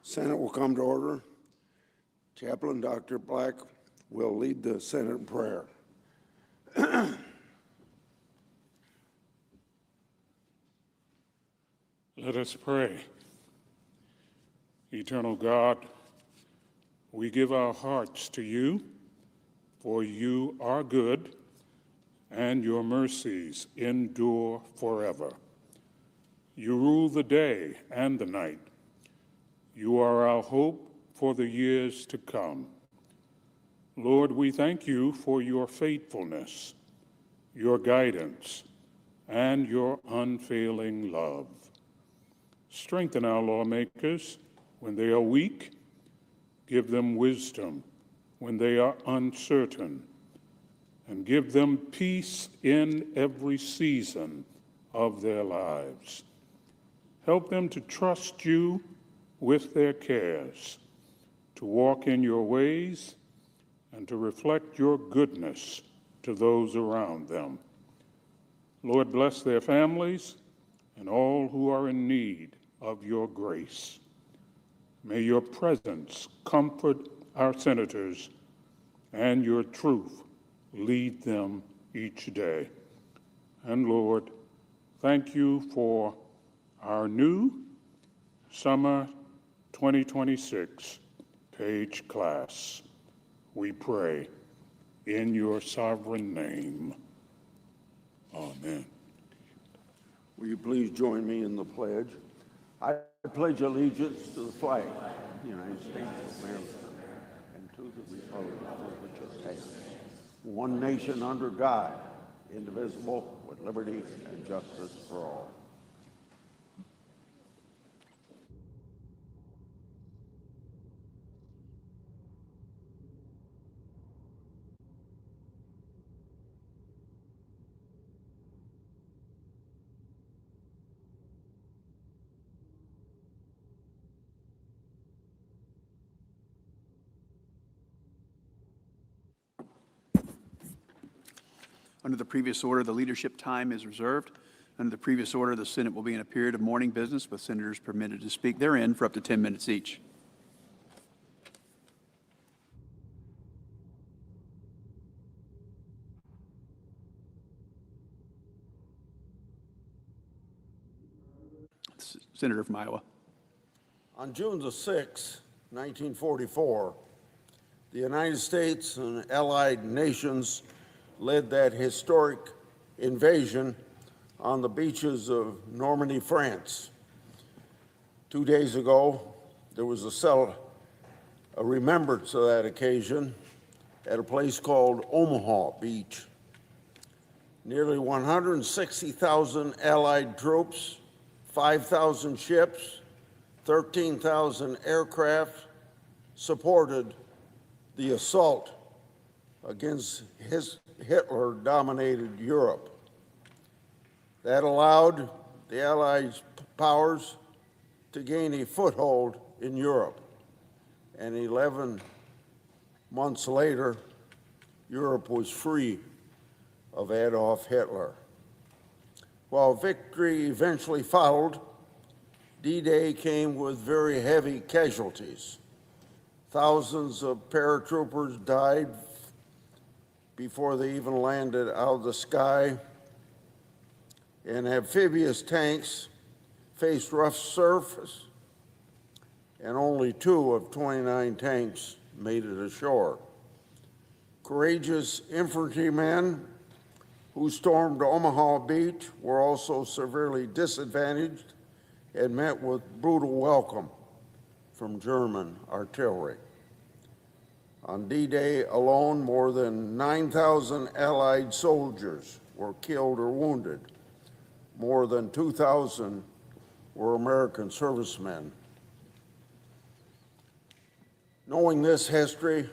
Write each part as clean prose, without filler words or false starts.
Senate will come to order. Chaplain Dr. Black will lead the Senate in prayer. Let us pray. Eternal God, we give our hearts to you, for you are good, and your mercies endure forever. You rule the day and the night. You are our hope for the years to come. Lord, we thank you for your faithfulness, your guidance, and your unfailing love. Strengthen our lawmakers when they are weak. Give them wisdom when they are uncertain, and give them peace in every season of their lives. Help them to trust you with their cares, to walk in your ways, and to reflect your goodness to those around them. Lord, bless their families and all who are in need of your grace. May your presence comfort our senators and your truth lead them each day. And Lord, thank you for our new Summer 2026 Page class. We pray in your sovereign name. Amen. Will you please join me in the pledge? I pledge allegiance to the flag of the United States of America and to the republic for which it stands, one nation under God, indivisible, with liberty and justice for all. Under the previous order, the leadership time is reserved. Under the previous order, the Senate will be in a period of morning business with senators permitted to speak therein for up to 10 minutes each. Senator from Iowa. On June the 6th, 1944, the United States and allied nations led that historic invasion on the beaches of Normandy, France. 2 days ago, there was a remembrance of that occasion at a place called Omaha Beach. Nearly 160,000 Allied troops, 5,000 ships, 13,000 aircraft supported the assault against Hitler-dominated Europe. That allowed the Allied powers to gain a foothold in Europe. And 11 months later, Europe was free of Adolf Hitler. While victory eventually followed, D-Day came with very heavy casualties. Thousands of paratroopers died before they even landed out of the sky, and amphibious tanks faced rough surface, and only 2 of 29 tanks made it ashore. Courageous infantrymen who stormed Omaha Beach were also severely disadvantaged and met with brutal welcome from German artillery. On D-Day alone, more than 9,000 Allied soldiers were killed or wounded. More than 2,000 were American servicemen. Knowing this history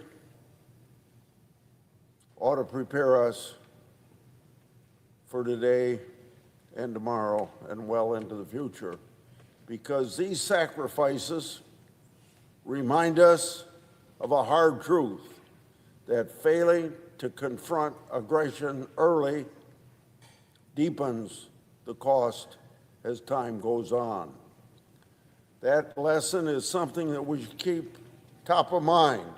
ought to prepare us for today and tomorrow and well into the future, because these sacrifices remind us of a hard truth, that failing to confront aggression early deepens the cost as time goes on. That lesson is something that we should keep top of mind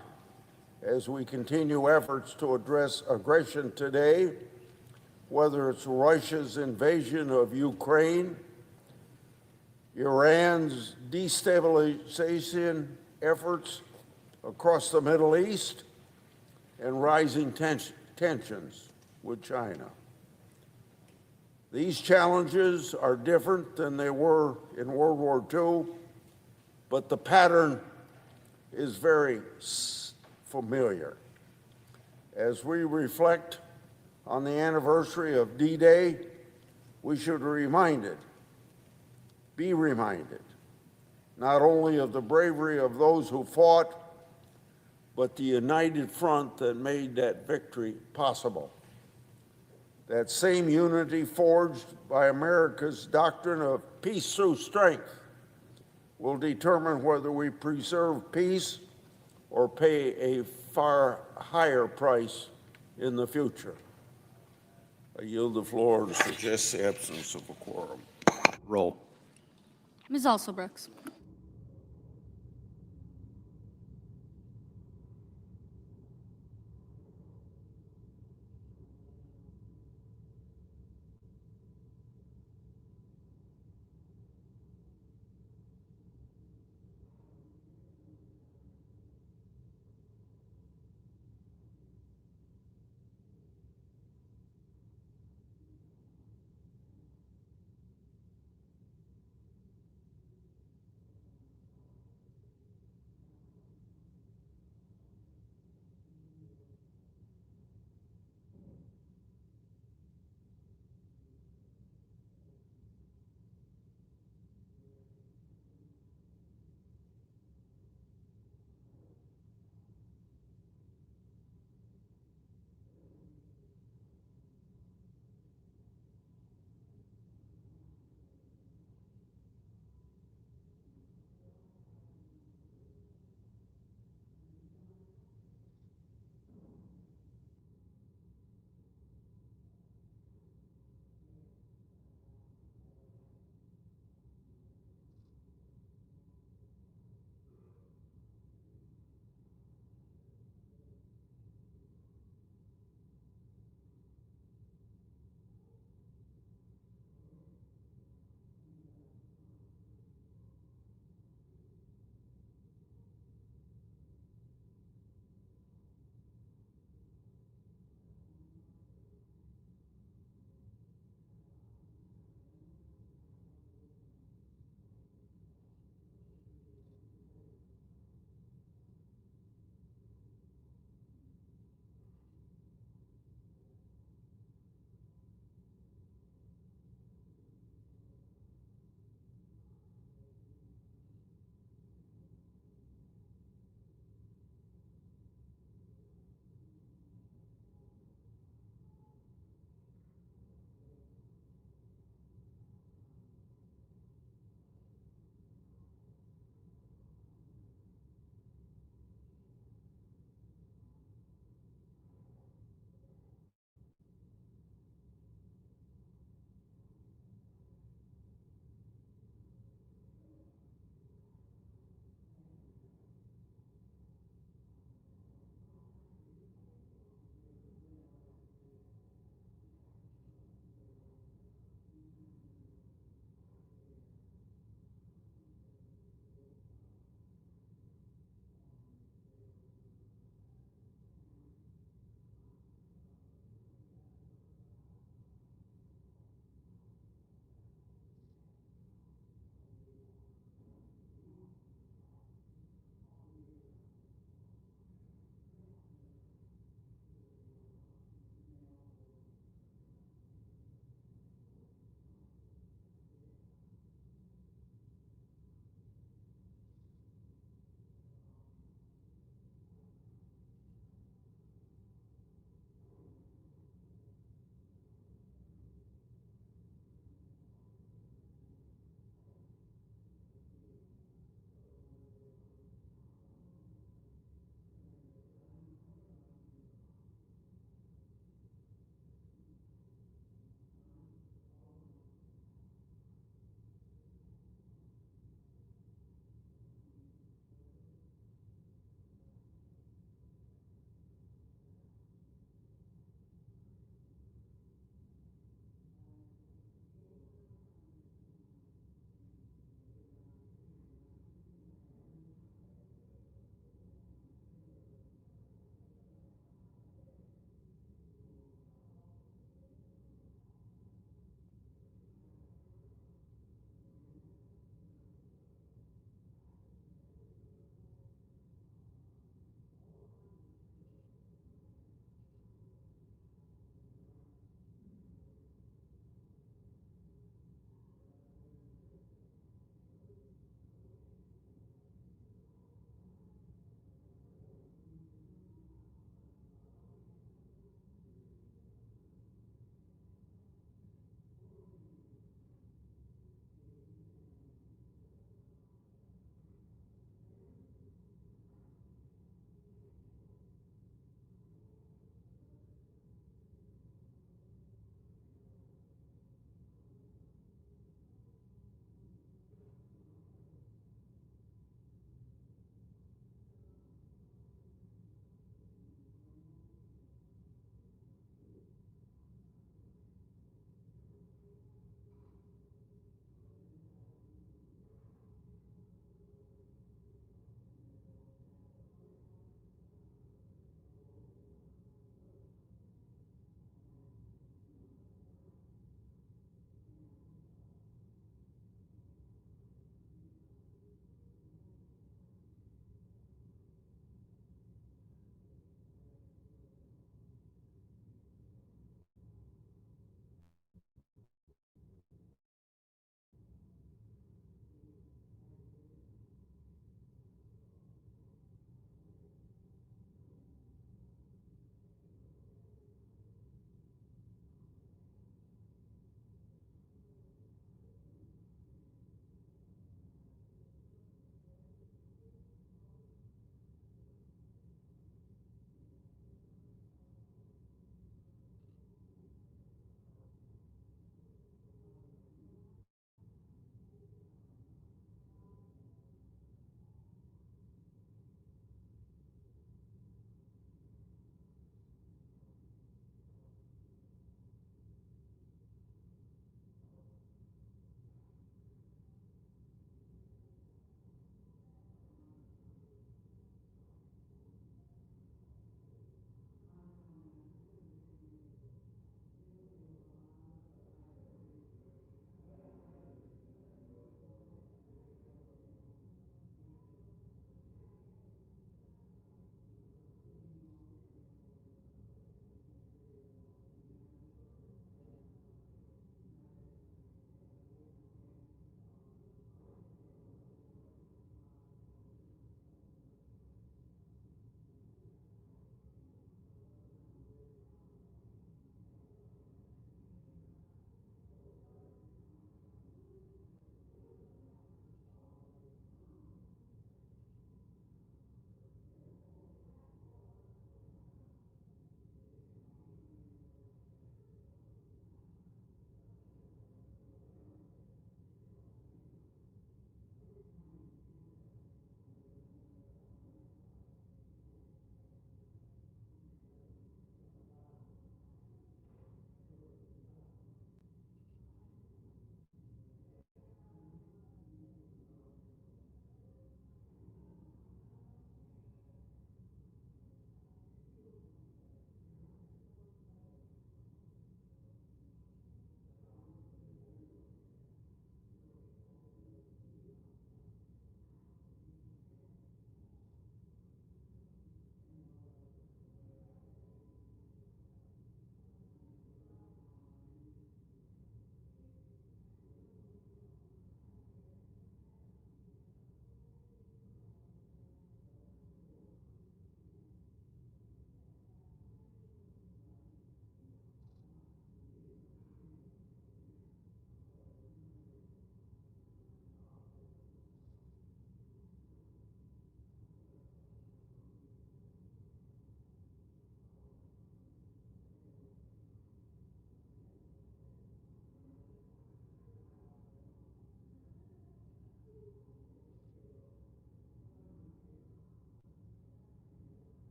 as we continue efforts to address aggression today, whether it's Russia's invasion of Ukraine, Iran's destabilization efforts across the Middle East, and rising tensions with China. These challenges are different than they were in World War II, but the pattern is very familiar. As we reflect on the anniversary of D-Day, we should be reminded, not only of the bravery of those who fought, but the united front that made that victory possible. That same unity forged by America's doctrine of peace through strength will determine whether we preserve peace or pay a far higher price in the future. I yield the floor to suggest the absence of a quorum. Roll. Ms. Alsobrooks.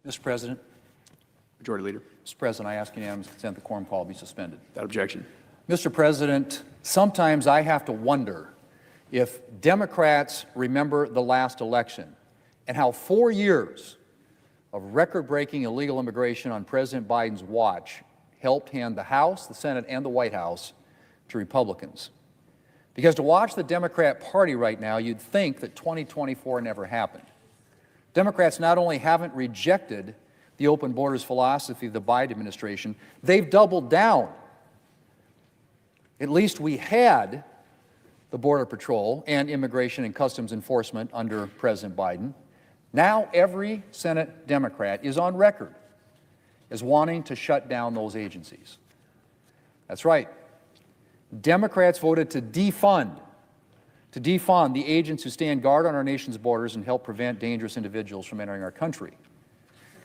Mr. President, Majority Leader. Mr. President, I ask unanimous consent the quorum call be suspended. Without objection. Mr. President, sometimes I have to wonder if Democrats remember the last election and how 4 years of record-breaking illegal immigration on President Biden's watch helped hand the House, the Senate, and the White House to Republicans. Because to watch the Democrat Party right now, you'd think that 2024 never happened. Democrats not only haven't rejected the open borders philosophy of the Biden administration, they've doubled down. At least we had the Border Patrol and Immigration and Customs Enforcement under President Biden. Now every Senate Democrat is on record as wanting to shut down those agencies. That's right. Democrats voted to defund the agents who stand guard on our nation's borders and help prevent dangerous individuals from entering our country.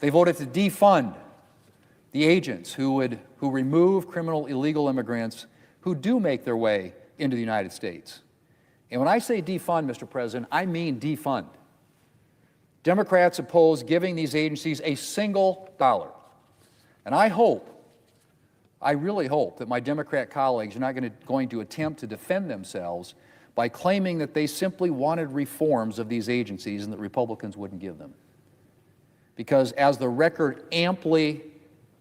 They voted to defund the agents who remove criminal illegal immigrants who do make their way into the United States. And when I say defund, Mr. President, I mean defund. Democrats oppose giving these agencies a single dollar. And I really hope that my Democrat colleagues are not going to attempt to defend themselves by claiming that they simply wanted reforms of these agencies and that Republicans wouldn't give them. Because as the record amply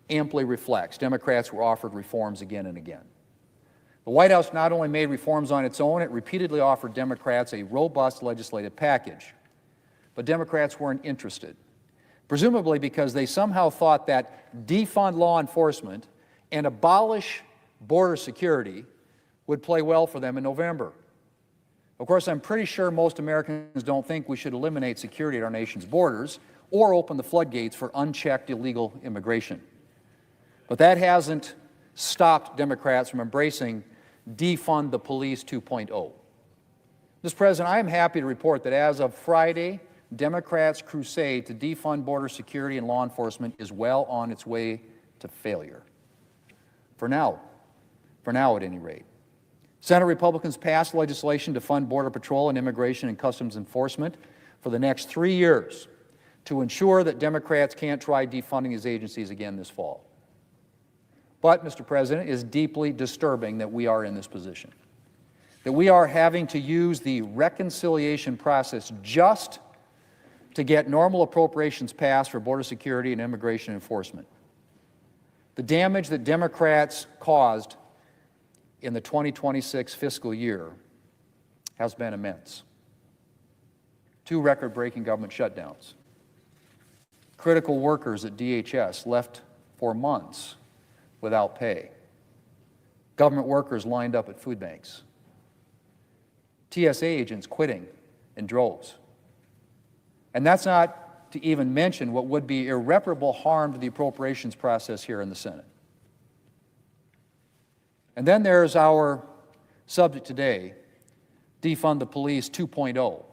reflects, Democrats were offered reforms again and again. The White House not only made reforms on its own, it repeatedly offered Democrats a robust legislative package. But Democrats weren't interested, presumably because they somehow thought that defund law enforcement and abolish border security would play well for them in November. Of course, I'm pretty sure most Americans don't think we should eliminate security at our nation's borders or open the floodgates for unchecked illegal immigration. But that hasn't stopped Democrats from embracing defund the police 2.0. Mr. President, I am happy to report that as of Friday, Democrats' crusade to defund border security and law enforcement is well on its way to failure. For now at any rate. Senate Republicans passed legislation to fund Border Patrol and Immigration and Customs Enforcement for the next 3 years to ensure that Democrats can't try defunding these agencies again this fall. But, Mr. President, it is deeply disturbing that we are in this position, that we are having to use the reconciliation process just to get normal appropriations passed for border security and immigration enforcement. The damage that Democrats caused in the 2026 fiscal year has been immense. 2 record-breaking government shutdowns. Critical workers at DHS left for months without pay. Government workers lined up at food banks. TSA agents quitting in droves. And that's not to even mention what would be irreparable harm to the appropriations process here in the Senate. And then there's our subject today, defund the police 2.0.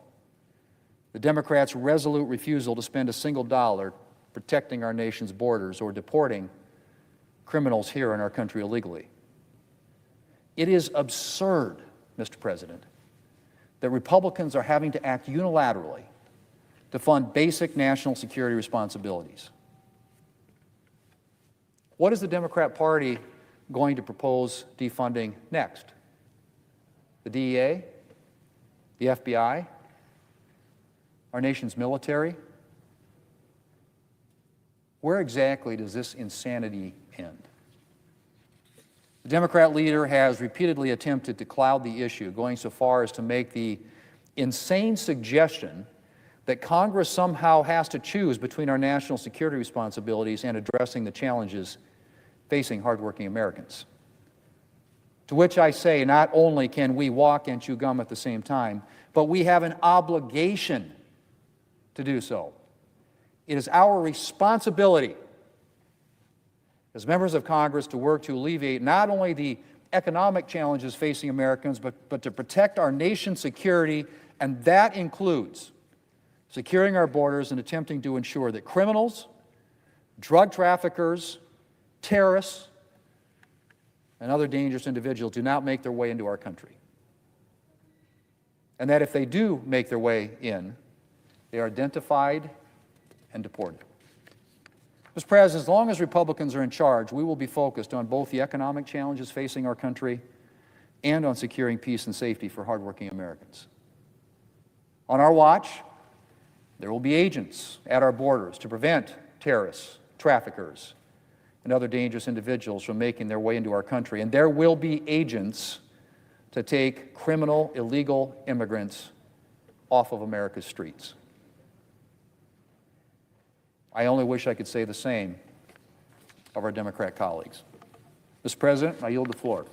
The Democrats' resolute refusal to spend a single dollar protecting our nation's borders or deporting criminals here in our country illegally. It is absurd, Mr. President, that Republicans are having to act unilaterally to fund basic national security responsibilities. What is the Democrat Party going to propose defunding next? The DEA? The FBI? Our nation's military? Where exactly does this insanity end? The Democrat leader has repeatedly attempted to cloud the issue, going so far as to make the insane suggestion that Congress somehow has to choose between our national security responsibilities and addressing the challenges facing hardworking Americans. To which I say, not only can we walk and chew gum at the same time, but we have an obligation to do so. It is our responsibility as members of Congress to work to alleviate not only the economic challenges facing Americans, but to protect our nation's security, and that includes securing our borders and attempting to ensure that criminals, drug traffickers, terrorists, and other dangerous individuals do not make their way into our country. And that if they do make their way in, they are identified and deported. Mr. President, as long as Republicans are in charge, we will be focused on both the economic challenges facing our country and on securing peace and safety for hardworking Americans. On our watch, there will be agents at our borders to prevent terrorists, traffickers, and other dangerous individuals from making their way into our country. And there will be agents to take criminal, illegal immigrants off of America's streets. I only wish I could say the same of our Democrat colleagues. Mr. President, I yield the floor.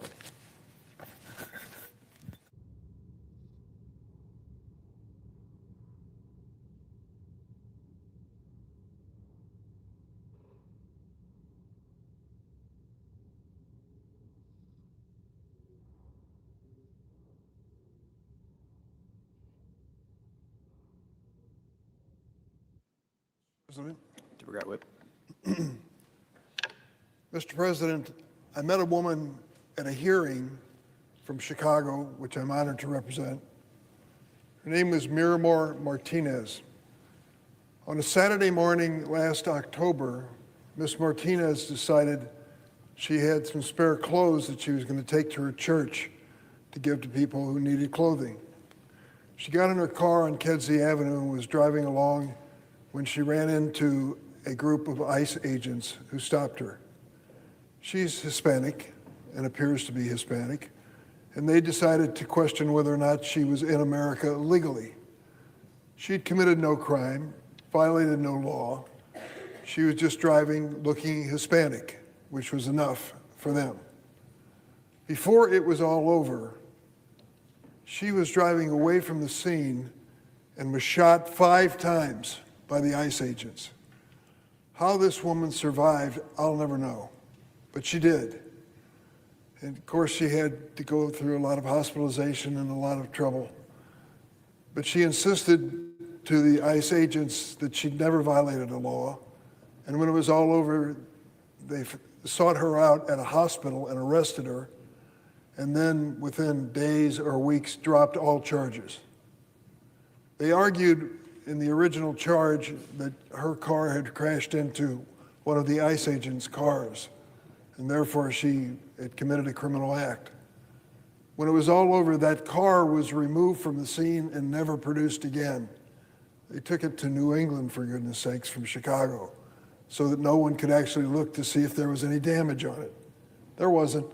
President. Democrat Whip. Mr. President, I met a woman at a hearing from Chicago, which I'm honored to represent. Her name was Miramar Martinez. On a Saturday morning last October, Ms. Martinez decided she had some spare clothes that she was going to take to her church to give to people who needed clothing. She got in her car on Kedzie Avenue and was driving along when she ran into a group of ICE agents who stopped her. She's Hispanic and appears to be Hispanic, and they decided to question whether or not she was in America illegally. She'd committed no crime, violated no law. She was just driving looking Hispanic, which was enough for them. Before it was all over, she was driving away from the scene and was shot 5 times by the ICE agents. How this woman survived, I'll never know, but she did. And of course, she had to go through a lot of hospitalization and a lot of trouble. But she insisted to the ICE agents that she'd never violated a law. And when it was all over, they sought her out at a hospital and arrested her, and then within days or weeks, dropped all charges. They argued in the original charge that her car had crashed into one of the ICE agents' cars, and therefore she had committed a criminal act. When it was all over, that car was removed from the scene and never produced again. They took it to New England, for goodness sakes, from Chicago, so that no one could actually look to see if there was any damage on it. There wasn't.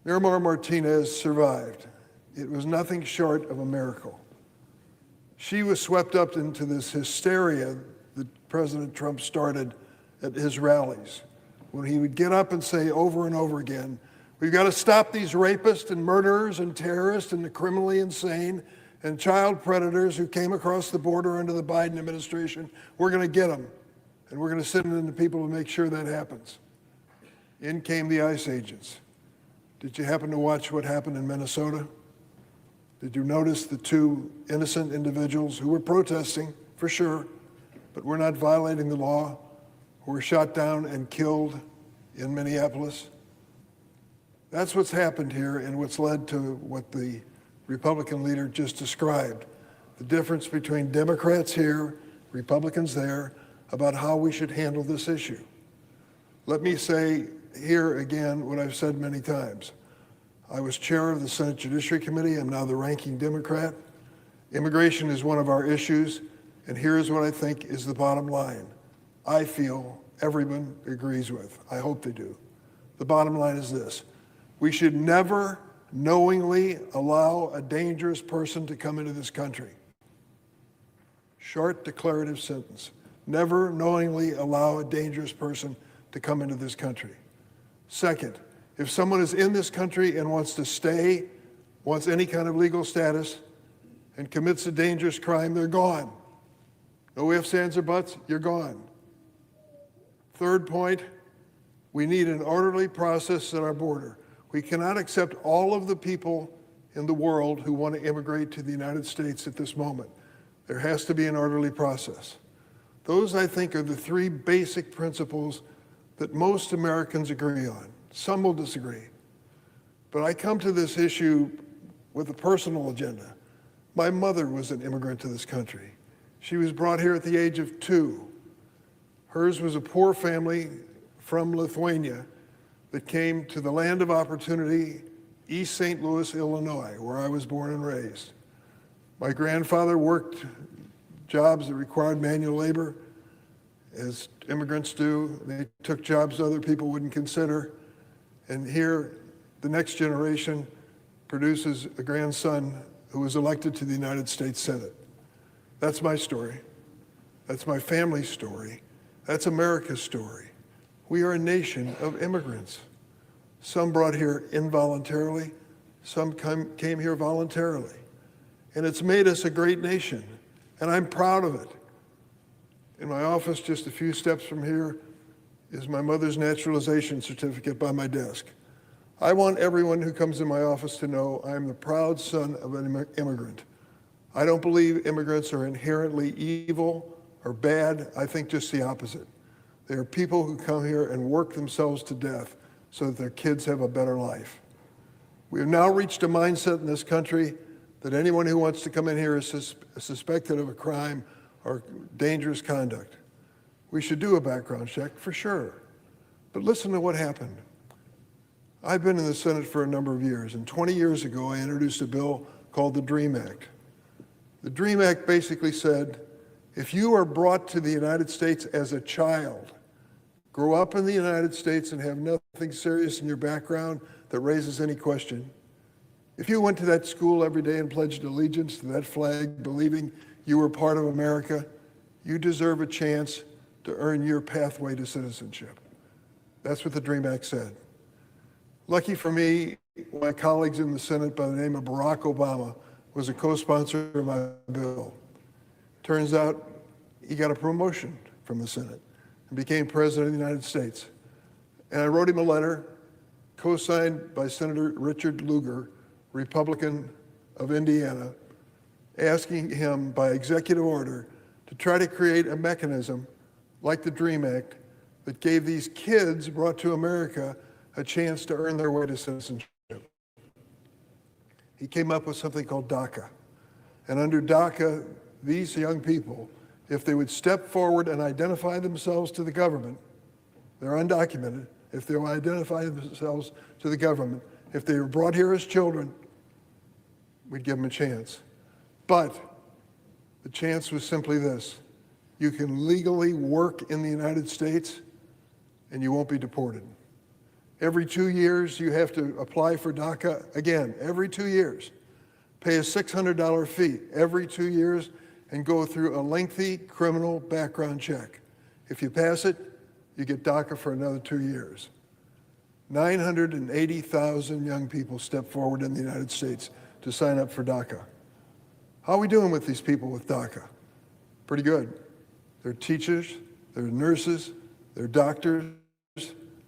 Miramar Martinez survived. It was nothing short of a miracle. She was swept up into this hysteria that President Trump started at his rallies, when he would get up and say over and over again, we've got to stop these rapists and murderers and terrorists and the criminally insane and child predators who came across the border under the Biden administration. We're going to get them, and we're going to send in the people to make sure that happens. In came the ICE agents. Did you happen to watch what happened in Minnesota? Did you notice the 2 innocent individuals who were protesting, for sure, but were not violating the law, who were shot down and killed in Minneapolis? That's what's happened here and what's led to what the Republican leader just described, the difference between Democrats here, Republicans there, about how we should handle this issue. Let me say here again what I've said many times. I was chair of the Senate Judiciary Committee. I'm now the ranking Democrat. Immigration is one of our issues, and here's what I think is the bottom line. I feel everyone agrees with. I hope they do. The bottom line is this. We should never knowingly allow a dangerous person to come into this country. Short declarative sentence. Never knowingly allow a dangerous person to come into this country. Second, if someone is in this country and wants to stay, wants any kind of legal status, and commits a dangerous crime, they're gone. No ifs, ands, or buts, you're gone. Third point, we need an orderly process at our border. We cannot accept all of the people in the world who want to immigrate to the United States at this moment. There has to be an orderly process. Those, I think, are the 3 basic principles that most Americans agree on. Some will disagree. But I come to this issue with a personal agenda. My mother was an immigrant to this country. She was brought here at the age of 2. Hers was a poor family from Lithuania that came to the land of opportunity, East St. Louis, Illinois, where I was born and raised. My grandfather worked jobs that required manual labor, as immigrants do. They took jobs other people wouldn't consider. And here, the next generation produces a grandson who was elected to the United States Senate. That's my story. That's my family's story. That's America's story. We are a nation of immigrants. Some brought here involuntarily, some came here voluntarily. And it's made us a great nation, and I'm proud of it. In my office, just a few steps from here, is my mother's naturalization certificate by my desk. I want everyone who comes in my office to know I'm the proud son of an immigrant. I don't believe immigrants are inherently evil or bad. I think just the opposite. They are people who come here and work themselves to death so that their kids have a better life. We have now reached a mindset in this country that anyone who wants to come in here is suspected of a crime or dangerous conduct. We should do a background check for sure. But listen to what happened. I've been in the Senate for a number of years, and 20 years ago I introduced a bill called the DREAM Act. The DREAM Act basically said, if you are brought to the United States as a child, grow up in the United States and have nothing serious in your background that raises any question, if you went to that school every day and pledged allegiance to that flag, believing you were part of America, you deserve a chance to earn your pathway to citizenship. That's what the DREAM Act said. Lucky for me, my colleagues in the Senate by the name of Barack Obama was a co-sponsor of my bill. Turns out he got a promotion from the Senate and became President of the United States. And I wrote him a letter co-signed by Senator Richard Lugar, Republican of Indiana, asking him by executive order to try to create a mechanism like the DREAM Act that gave these kids brought to America a chance to earn their way to citizenship. He came up with something called DACA. And under DACA, these young people, if they would step forward and identify themselves to the government, they're undocumented, if they'll identify themselves to the government, if they were brought here as children, we'd give them a chance. But the chance was simply this: you can legally work in the United States and you won't be deported. Every 2 years, you have to apply for DACA again, every 2 years. Pay a $600 fee every 2 years and go through a lengthy criminal background check. If you pass it, you get DACA for another 2 years. 980,000 young people step forward in the United States to sign up for DACA. How are we doing with these people with DACA? Pretty good. They're teachers, they're nurses, they're doctors,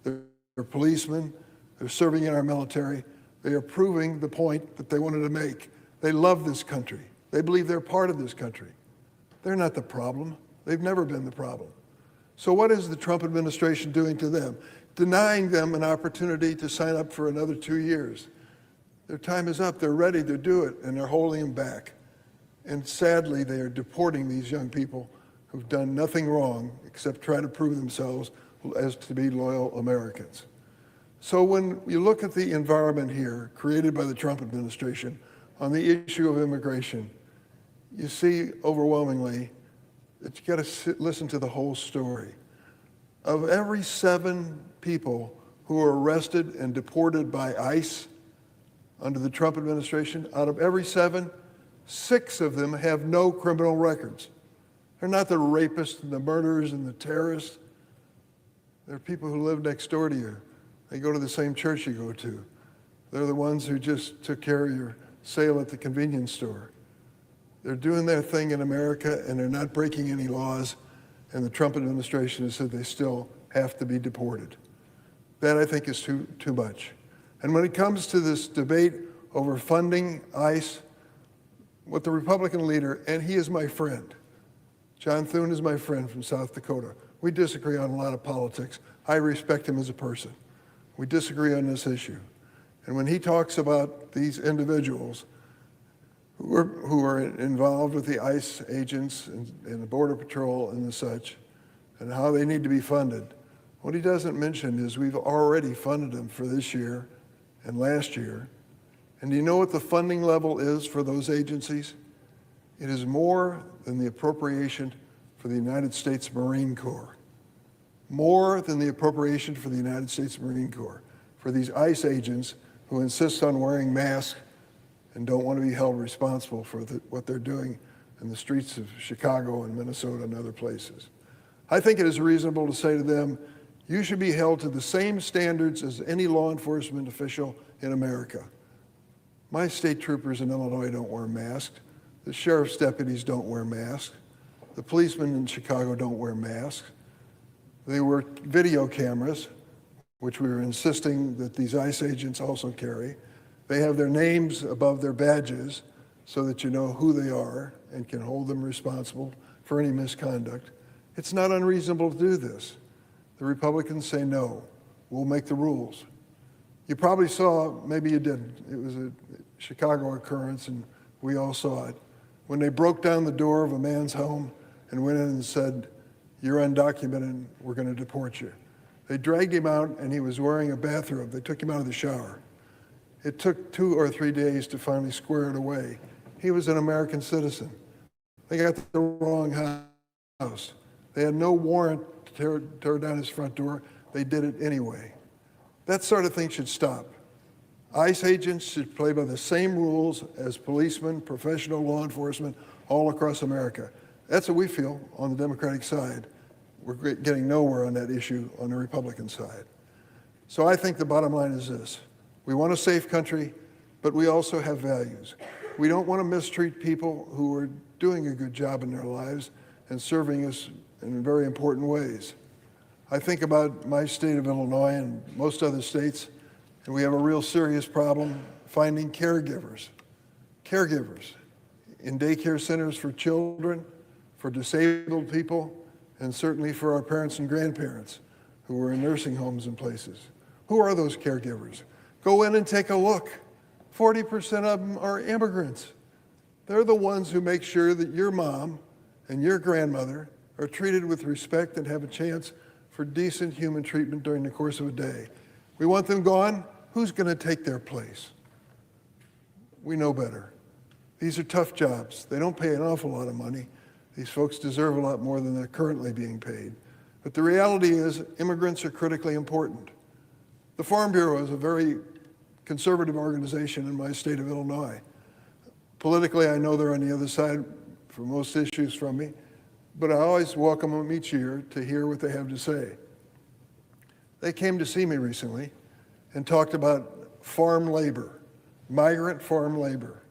they're policemen, they're serving in our military. They are proving the point that they wanted to make. They love this country. They believe they're part of this country. They're not the problem. They've never been the problem. So what is the Trump administration doing to them? Denying them an opportunity to sign up for another 2 years. Their time is up. They're ready to do it, and they're holding them back. And sadly, they are deporting these young people who've done nothing wrong except try to prove themselves as to be loyal Americans. So when you look at the environment here created by the Trump administration on the issue of immigration, you see overwhelmingly that you got to listen to the whole story. Of every 7 people who are arrested and deported by ICE under the Trump administration, out of every 7, 6 of them have no criminal records. They're not the rapists and the murderers and the terrorists. They're people who live next door to you. They go to the same church you go to. They're the ones who just took care of your sale at the convenience store. They're doing their thing in America, and they're not breaking any laws, and the Trump administration has said they still have to be deported. That, I think, is too much. And when it comes to this debate over funding ICE, what the Republican leader, and he is my friend, John Thune is my friend from South Dakota. We disagree on a lot of politics. I respect him as a person. We disagree on this issue. And when he talks about these individuals who are involved with the ICE agents and the Border Patrol and the such, and how they need to be funded. What he doesn't mention is we've already funded them for this year and last year. And do you know what the funding level is for those agencies? It is more than the appropriation for the United States Marine Corps. More than the appropriation for the United States Marine Corps, for these ICE agents who insist on wearing masks and don't want to be held responsible for what they're doing in the streets of Chicago and Minnesota and other places. I think it is reasonable to say to them, you should be held to the same standards as any law enforcement official in America. My state troopers in Illinois don't wear masks. The sheriff's deputies don't wear masks. The policemen in Chicago don't wear masks. They wear video cameras, which we were insisting that these ICE agents also carry. They have their names above their badges so that you know who they are and can hold them responsible for any misconduct. It's not unreasonable to do this. The Republicans say no, we'll make the rules. You probably saw, maybe you didn't, it was a Chicago occurrence and we all saw it, when they broke down the door of a man's home and went in and said, you're undocumented, we're going to deport you. They dragged him out and he was wearing a bathrobe. They took him out of the shower. It took 2 or 3 days to finally square it away. He was an American citizen. They got the wrong house. They had no warrant to tear down his front door. They did it anyway. That sort of thing should stop. ICE agents should play by the same rules as policemen, professional law enforcement, all across America. That's what we feel on the Democratic side. We're getting nowhere on that issue on the Republican side. So I think the bottom line is this. We want a safe country, but we also have values. We don't want to mistreat people who are doing a good job in their lives and serving us in very important ways. I think about my state of Illinois and most other states, and we have a real serious problem finding caregivers. Caregivers in daycare centers for children, for disabled people, and certainly for our parents and grandparents who are in nursing homes and places. Who are those caregivers? Go in and take a look. 40% of them are immigrants. They're the ones who make sure that your mom and your grandmother are treated with respect and have a chance for decent human treatment during the course of a day. We want them gone. Who's going to take their place? We know better. These are tough jobs. They don't pay an awful lot of money. These folks deserve a lot more than they're currently being paid. But the reality is immigrants are critically important. The Farm Bureau is a very conservative organization in my state of Illinois. Politically, I know they're on the other side for most issues from me, but I always welcome them each year to hear what they have to say. They came to see me recently and talked about farm labor, migrant farm labor.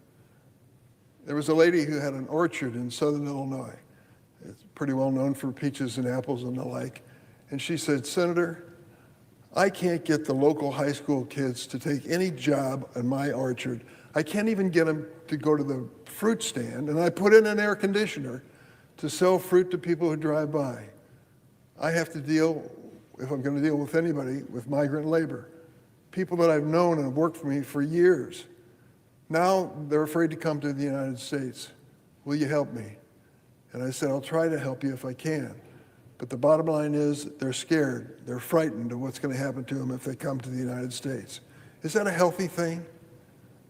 There was a lady who had an orchard in southern Illinois. It's pretty well known for peaches and apples and the like. And she said, Senator, I can't get the local high school kids to take any job in my orchard. I can't even get them to go to the fruit stand, and I put in an air conditioner to sell fruit to people who drive by. I have to deal, if I'm going to deal with anybody, with migrant labor. People that I've known and have worked for me for years. Now they're afraid to come to the United States. Will you help me? And I said, I'll try to help you if I can. But the bottom line is they're scared. They're frightened of what's going to happen to them if they come to the United States. Is that a healthy thing?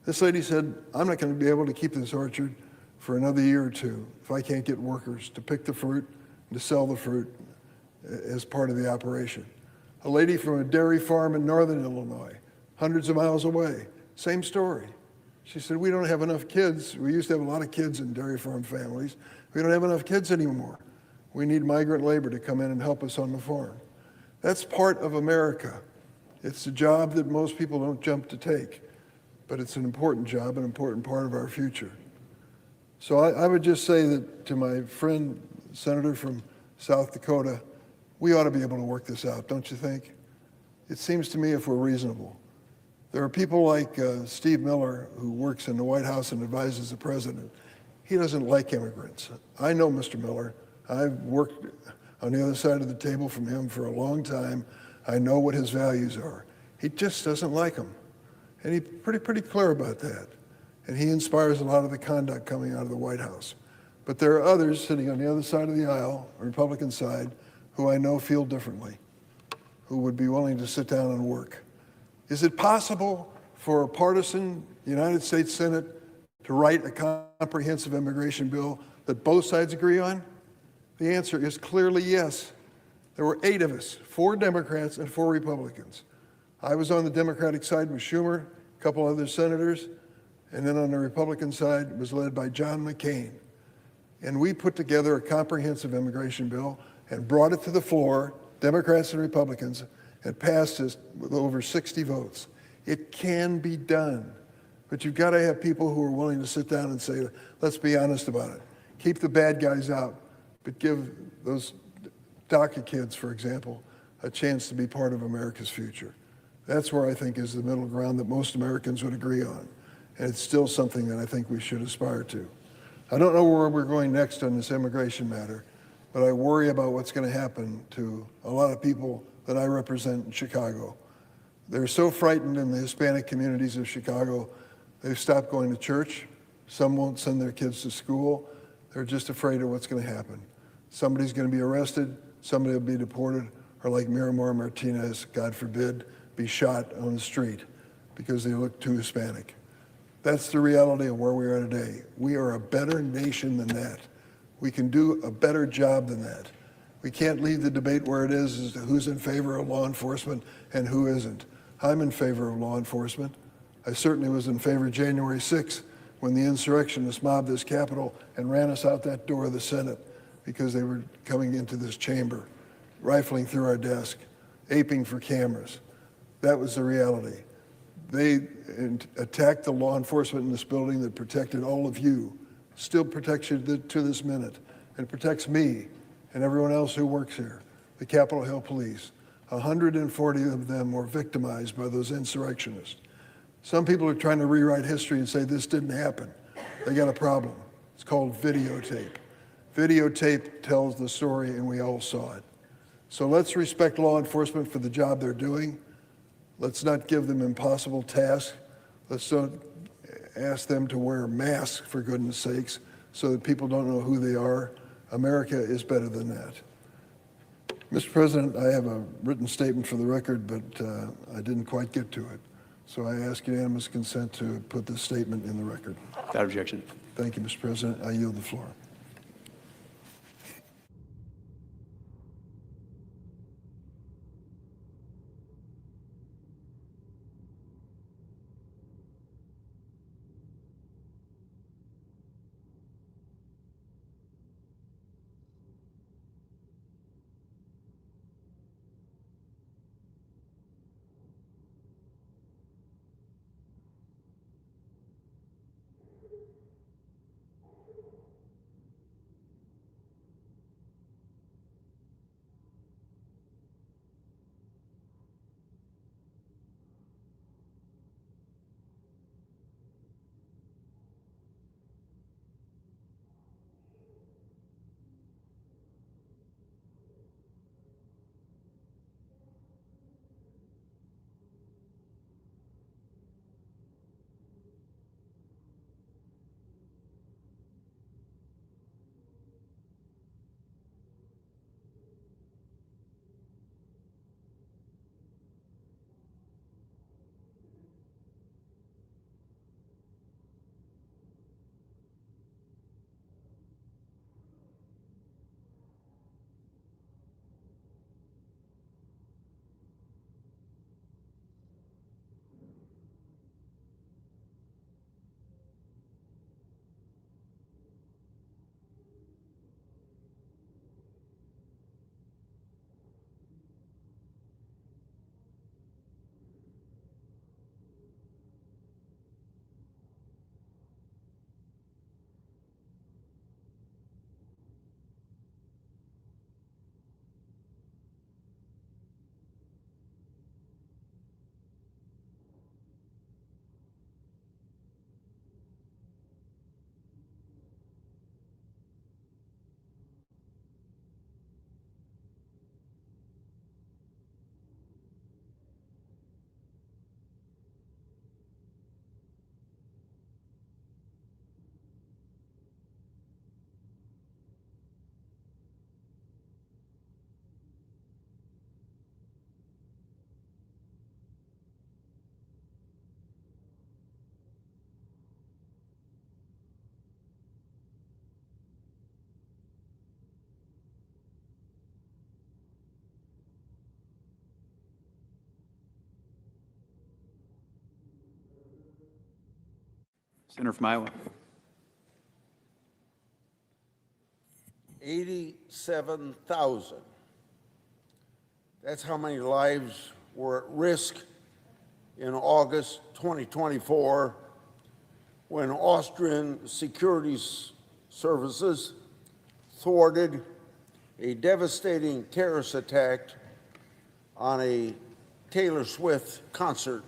This lady said, I'm not going to be able to keep this orchard for another year or two if I can't get workers to pick the fruit and to sell the fruit as part of the operation. A lady from a dairy farm in northern Illinois, hundreds of miles away, same story. She said, we don't have enough kids. We used to have a lot of kids in dairy farm families. We don't have enough kids anymore. We need migrant labor to come in and help us on the farm. That's part of America. It's a job that most people don't jump to take, but it's an important job, an important part of our future. So I would just say that to my friend, Senator from South Dakota, we ought to be able to work this out, don't you think? It seems to me if we're reasonable. There are people like Steve Miller, who works in the White House and advises the president. He doesn't like immigrants. I know Mr. Miller. I've worked on the other side of the table from him for a long time. I know what his values are. He just doesn't like them. And he's pretty clear about that. And he inspires a lot of the conduct coming out of the White House. But there are others sitting on the other side of the aisle, Republican side, who I know feel differently, who would be willing to sit down and work. Is it possible for a partisan United States Senate to write a comprehensive immigration bill that both sides agree on? The answer is clearly yes. There were 8 of us, 4 Democrats and 4 Republicans. I was on the Democratic side with Schumer, a couple other senators, and then on the Republican side it was led by John McCain. And we put together a comprehensive immigration bill and brought it to the floor, Democrats and Republicans, and passed it with over 60 votes. It can be done, but you've got to have people who are willing to sit down and say, let's be honest about it. Keep the bad guys out, but give those DACA kids, for example, a chance to be part of America's future. That's where I think is the middle ground that most Americans would agree on. And it's still something that I think we should aspire to. I don't know where we're going next on this immigration matter, but I worry about what's going to happen to a lot of people that I represent in Chicago. They're so frightened in the Hispanic communities of Chicago, they've stopped going to church. Some won't send their kids to school. They're just afraid of what's going to happen. Somebody's going to be arrested, somebody will be deported, or like Miramar Martinez, God forbid, be shot on the street because they look too Hispanic. That's the reality of where we are today. We are a better nation than that. We can do a better job than that. We can't leave the debate where it is as to who's in favor of law enforcement and who isn't. I'm in favor of law enforcement. I certainly was in favor of January 6th when the insurrectionists mobbed this Capitol and ran us out that door of the Senate because they were coming into this chamber, rifling through our desk, aping for cameras. That was the reality. They attacked the law enforcement in this building that protected all of you, still protects you to this minute, and protects me and everyone else who works here, the Capitol Hill Police. 140 of them were victimized by those insurrectionists. Some people are trying to rewrite history and say this didn't happen. They got a problem. It's called videotape. Videotape tells the story and we all saw it. So let's respect law enforcement for the job they're doing. Let's not give them impossible tasks. Let's not ask them to wear masks, for goodness sakes, so that people don't know who they are. America is better than that. Mr. President, I have a written statement for the record, but I didn't quite get to it. So I ask unanimous consent to put this statement in the record. Without objection. Thank you, Mr. President. I yield the floor. Senator from Iowa. 87,000. That's how many lives were at risk in August 2024 when Austrian security services thwarted a devastating terrorist attack on a Taylor Swift concert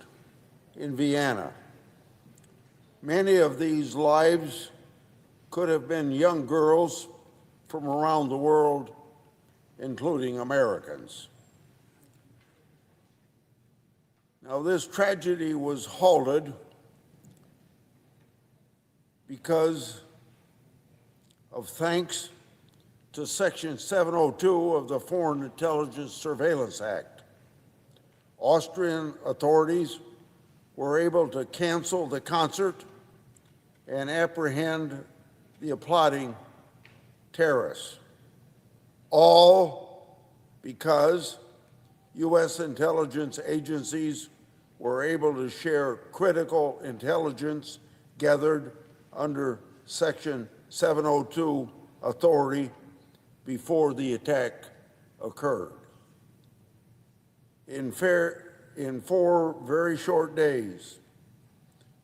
in Vienna. Many of these lives could have been young girls from around the world, including Americans. Now, this tragedy was halted because of thanks to Section 702 of the Foreign Intelligence Surveillance Act. Austrian authorities were able to cancel the concert and apprehend the applauding terrorists, all because U.S. intelligence agencies were able to share critical intelligence gathered under Section 702 authority before the attack occurred. In 4 very short days,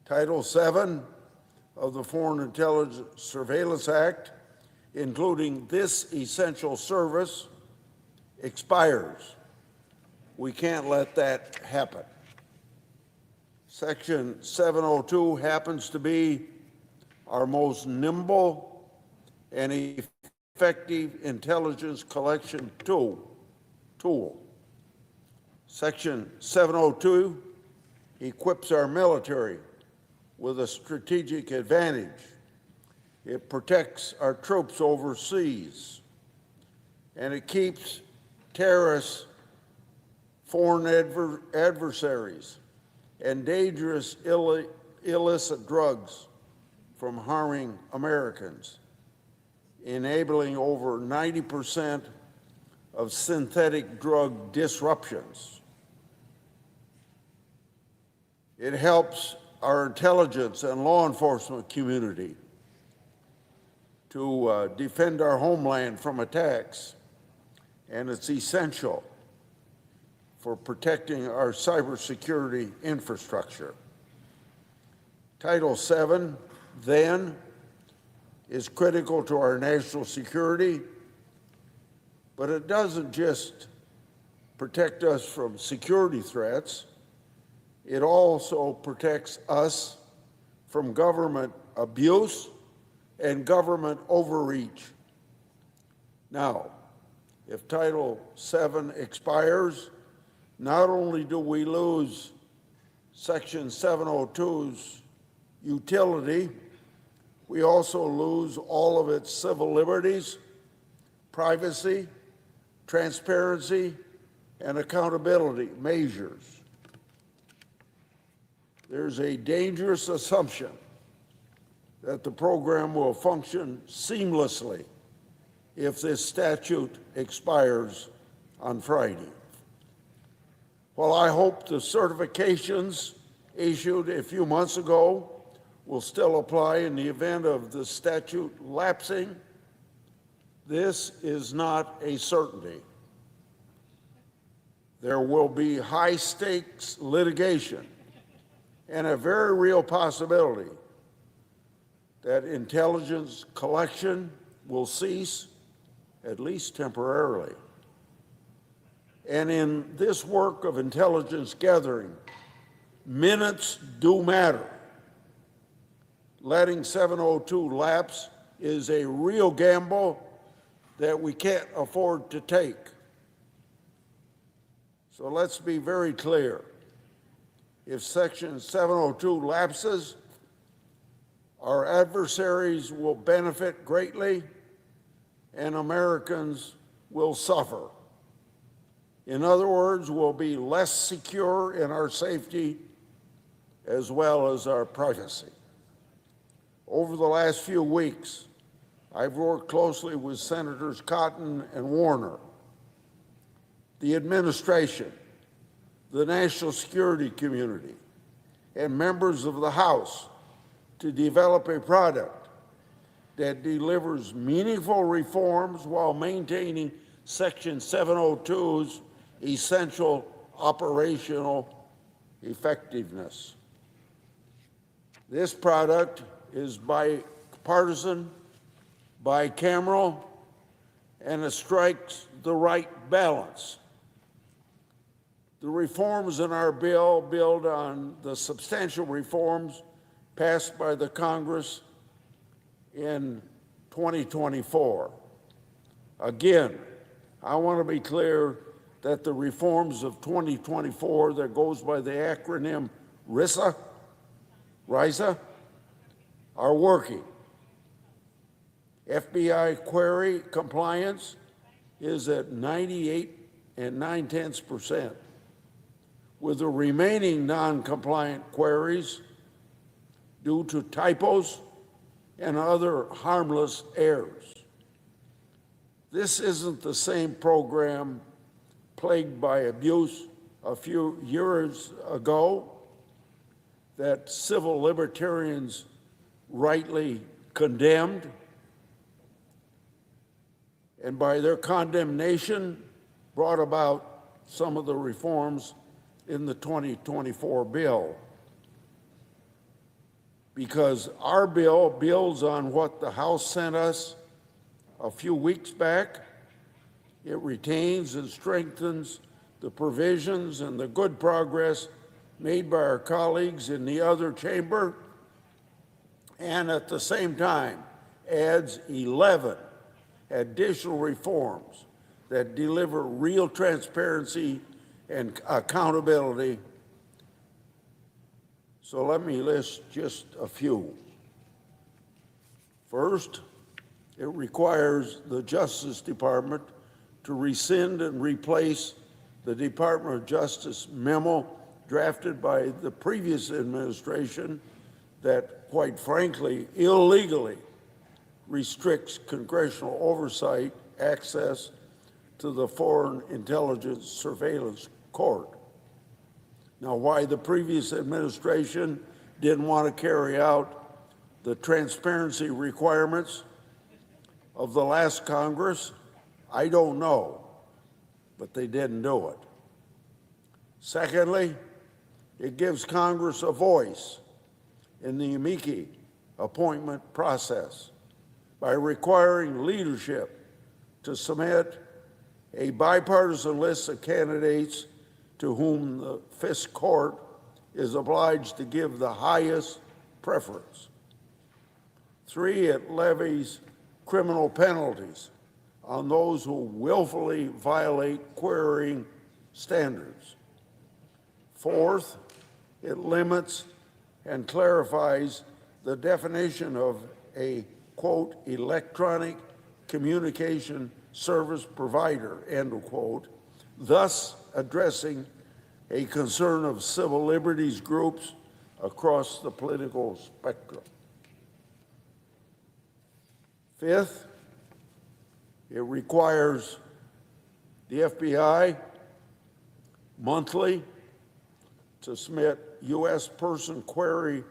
Title VII of the Foreign Intelligence Surveillance Act, including this essential service, expires. We can't let that happen. Section 702 happens to be our most nimble and effective intelligence collection tool. Section 702 equips our military with a strategic advantage. It protects our troops overseas, and it keeps terrorists, foreign adversaries, and dangerous illicit drugs from harming Americans, enabling over 90% of synthetic drug disruptions. It helps our intelligence and law enforcement community to defend our homeland from attacks, and it's essential for protecting our cybersecurity infrastructure. Title VII, then, is critical to our national security, but it doesn't just protect us from security threats, it also protects us from government abuse and government overreach. Now, if Title VII expires, not only do we lose Section 702's utility, we also lose all of its civil liberties, privacy, transparency, and accountability measures. There's a dangerous assumption that the program will function seamlessly if this statute expires on Friday. While I hope the certifications issued a few months ago will still apply in the event of the statute lapsing, this is not a certainty. There will be high-stakes litigation and a very real possibility that intelligence collection will cease, at least temporarily. And in this work of intelligence gathering, minutes do matter. Letting 702 lapse is a real gamble that we can't afford to take. So let's be very clear. If Section 702 lapses, our adversaries will benefit greatly and Americans will suffer. In other words, we'll be less secure in our safety as well as our privacy. Over the last few weeks, I've worked closely with Senators Cotton and Warner, the administration, the national security community, and members of the House to develop a product that delivers meaningful reforms while maintaining Section 702's essential operational effectiveness. This product is bipartisan, bicameral, and it strikes the right balance. The reforms in our bill build on the substantial reforms passed by the Congress in 2024. Again, I want to be clear that the reforms of 2024 that goes by the acronym RISA, are working. FBI query compliance is at 98.9%, with the remaining non-compliant queries due to typos and other harmless errors. This isn't the same program plagued by abuse a few years ago that civil libertarians rightly condemned, and by their condemnation brought about some of the reforms in the 2024 bill. Because our bill builds on what the House sent us a few weeks back. It retains and strengthens the provisions and the good progress made by our colleagues in the other chamber, and at the same time adds 11 additional reforms that deliver real transparency and accountability. So let me list just a few. First, it requires the Justice Department to rescind and replace the Department of Justice memo drafted by the previous administration that, quite frankly, illegally restricts congressional oversight access to the Foreign Intelligence Surveillance Court. Now, why the previous administration didn't want to carry out the transparency requirements of the last Congress, I don't know, but they didn't do it. Secondly, it gives Congress a voice in the amici appointment process by requiring leadership to submit a bipartisan list of candidates to whom the Fifth Court is obliged to give the highest preference. Three, it levies criminal penalties on those who willfully violate querying standards. Fourth, it limits and clarifies the definition of a, quote, electronic communication service provider, end quote, thus addressing a concern of civil liberties groups across the political spectrum. Fifth, it requires the FBI monthly to submit U.S. person query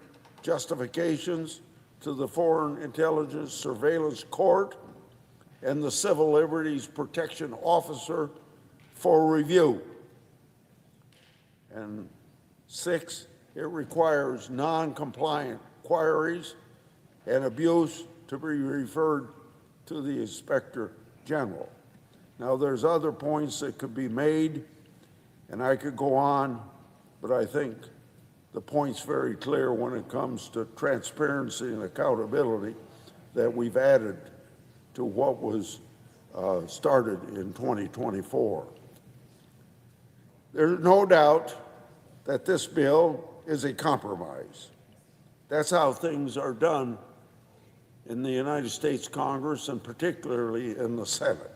justifications to the Foreign Intelligence Surveillance Court and the Civil Liberties Protection Officer for review. And six, it requires non-compliant queries and abuse to be referred to the Inspector General. Now, there's other points that could be made, and I could go on, but I think the point's very clear when it comes to transparency and accountability that we've added to what was started in 2024. There's no doubt that this bill is a compromise. That's how things are done in the United States Congress and particularly in the Senate.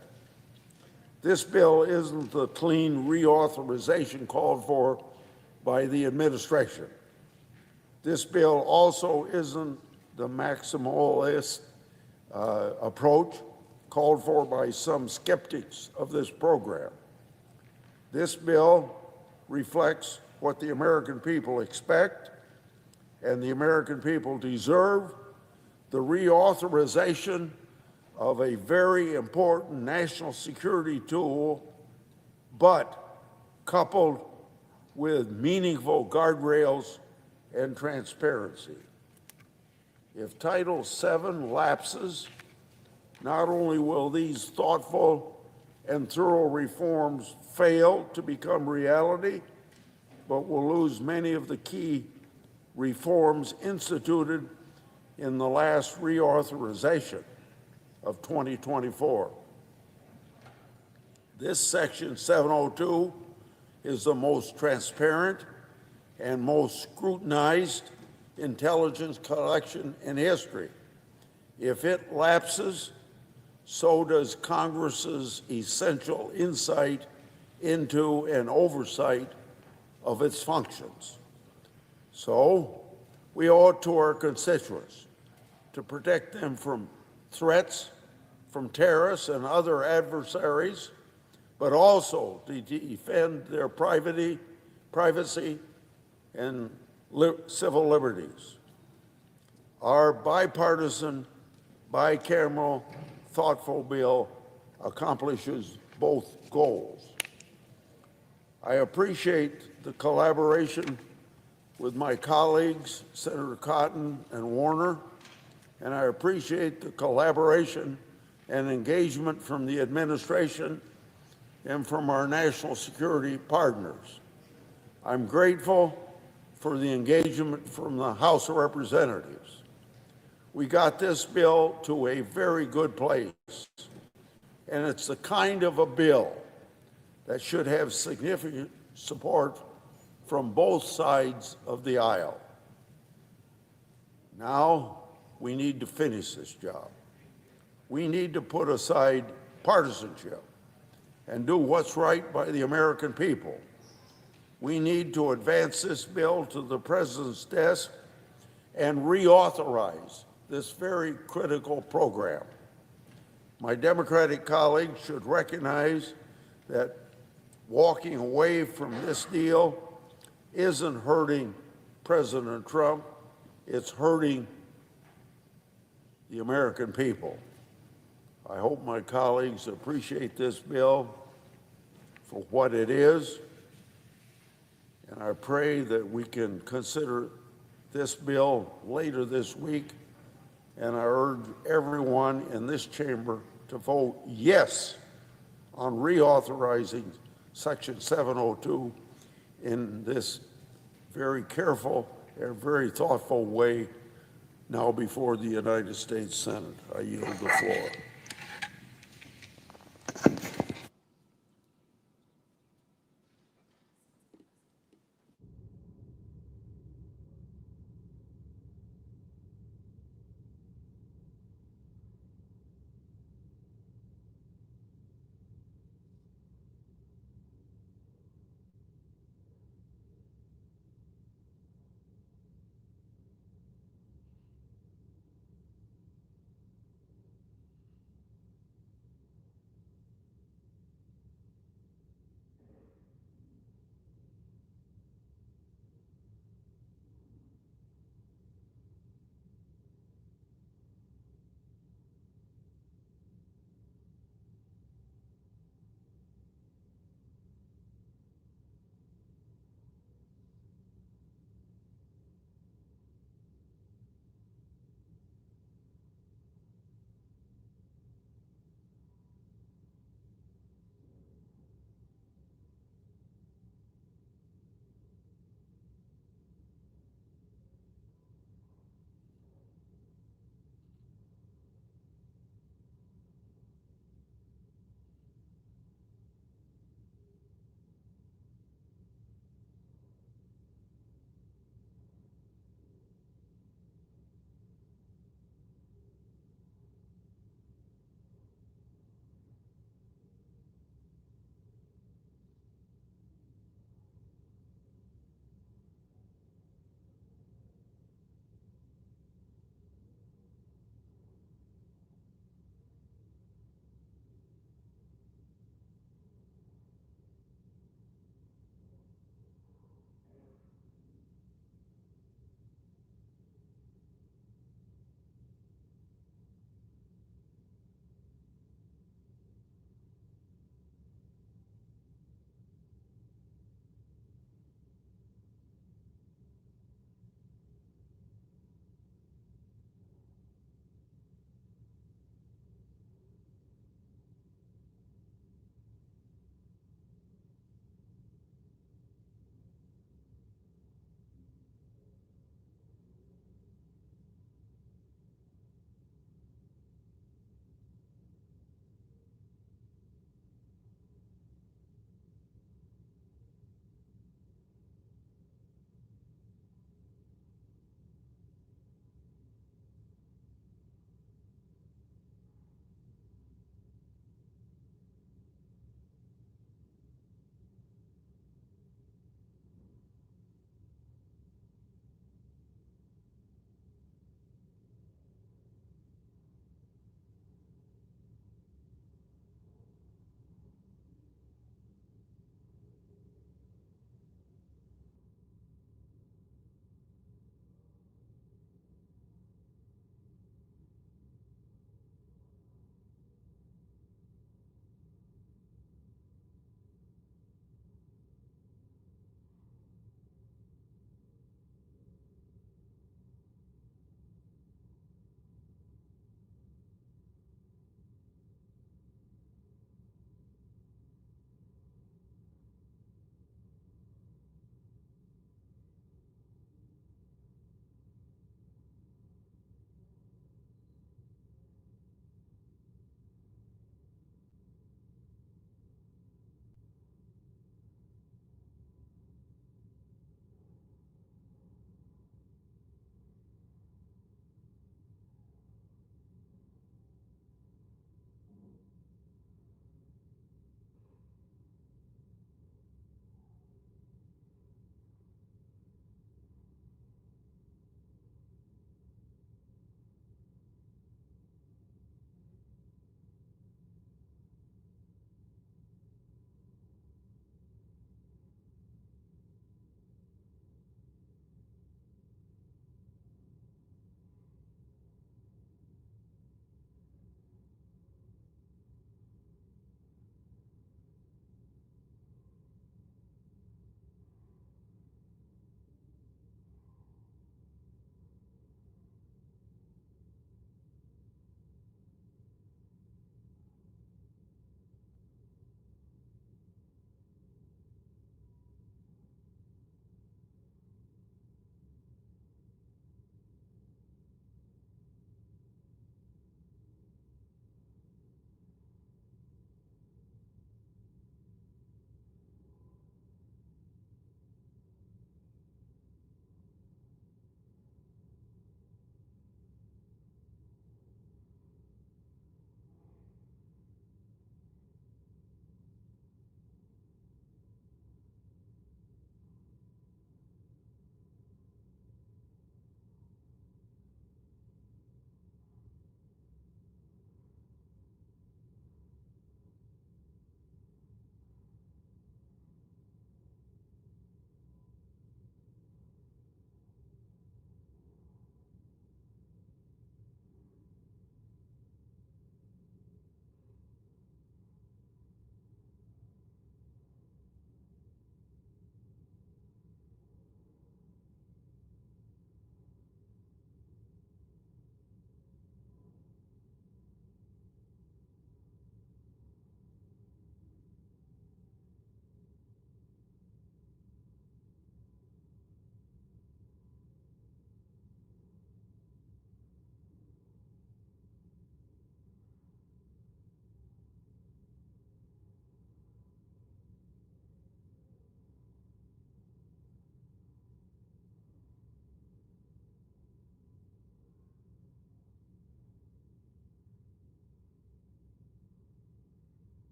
This bill isn't the clean reauthorization called for by the administration. This bill also isn't the maximalist approach called for by some skeptics of this program. This bill reflects what the American people expect and the American people deserve the reauthorization of a very important national security tool, but coupled with meaningful guardrails and transparency. If Title VII lapses, not only will these thoughtful and thorough reforms fail to become reality, but we'll lose many of the key reforms instituted in the last reauthorization of 2024. This Section 702 is the most transparent and most scrutinized intelligence collection in history. If it lapses, so does Congress's essential insight into and oversight of its functions. So, we owe it to our constituents to protect them from threats from terrorists and other adversaries, but also to defend their privacy and civil liberties. Our bipartisan, bicameral, thoughtful bill accomplishes both goals. I appreciate the collaboration with my colleagues, Senator Cotton and Warner, and I appreciate the collaboration and engagement from the administration and from our national security partners. I'm grateful for the engagement from the House of Representatives. We got this bill to a very good place, and it's the kind of a bill that should have significant support from both sides of the aisle. Now, we need to finish this job. We need to put aside partisanship and do what's right by the American people. We need to advance this bill to the President's desk and reauthorize this very critical program. My Democratic colleagues should recognize that walking away from this deal isn't hurting President Trump, it's hurting the American people. I hope my colleagues appreciate this bill for what it is, and I pray that we can consider this bill later this week, and I urge everyone in this chamber to vote yes on reauthorizing Section 702 in this very careful and very thoughtful way now before the United States Senate. I yield the floor.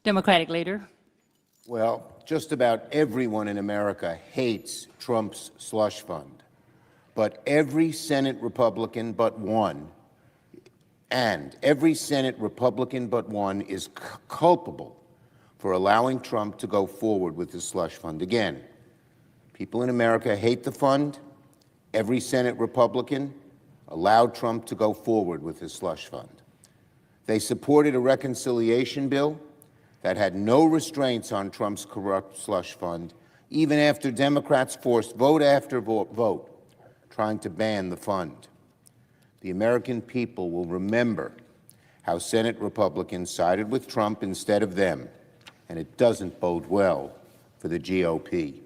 Democratic Leader. Well, just about everyone in America hates Trump's slush fund. But every Senate Republican but one, is culpable for allowing Trump to go forward with the slush fund. Again, people in America hate the fund. Every Senate Republican allowed Trump to go forward with his slush fund. They supported a reconciliation bill that had no restraints on Trump's corrupt slush fund, even after Democrats forced vote after vote trying to ban the fund. The American people will remember how Senate Republicans sided with Trump instead of them, and it doesn't bode well for the GOP.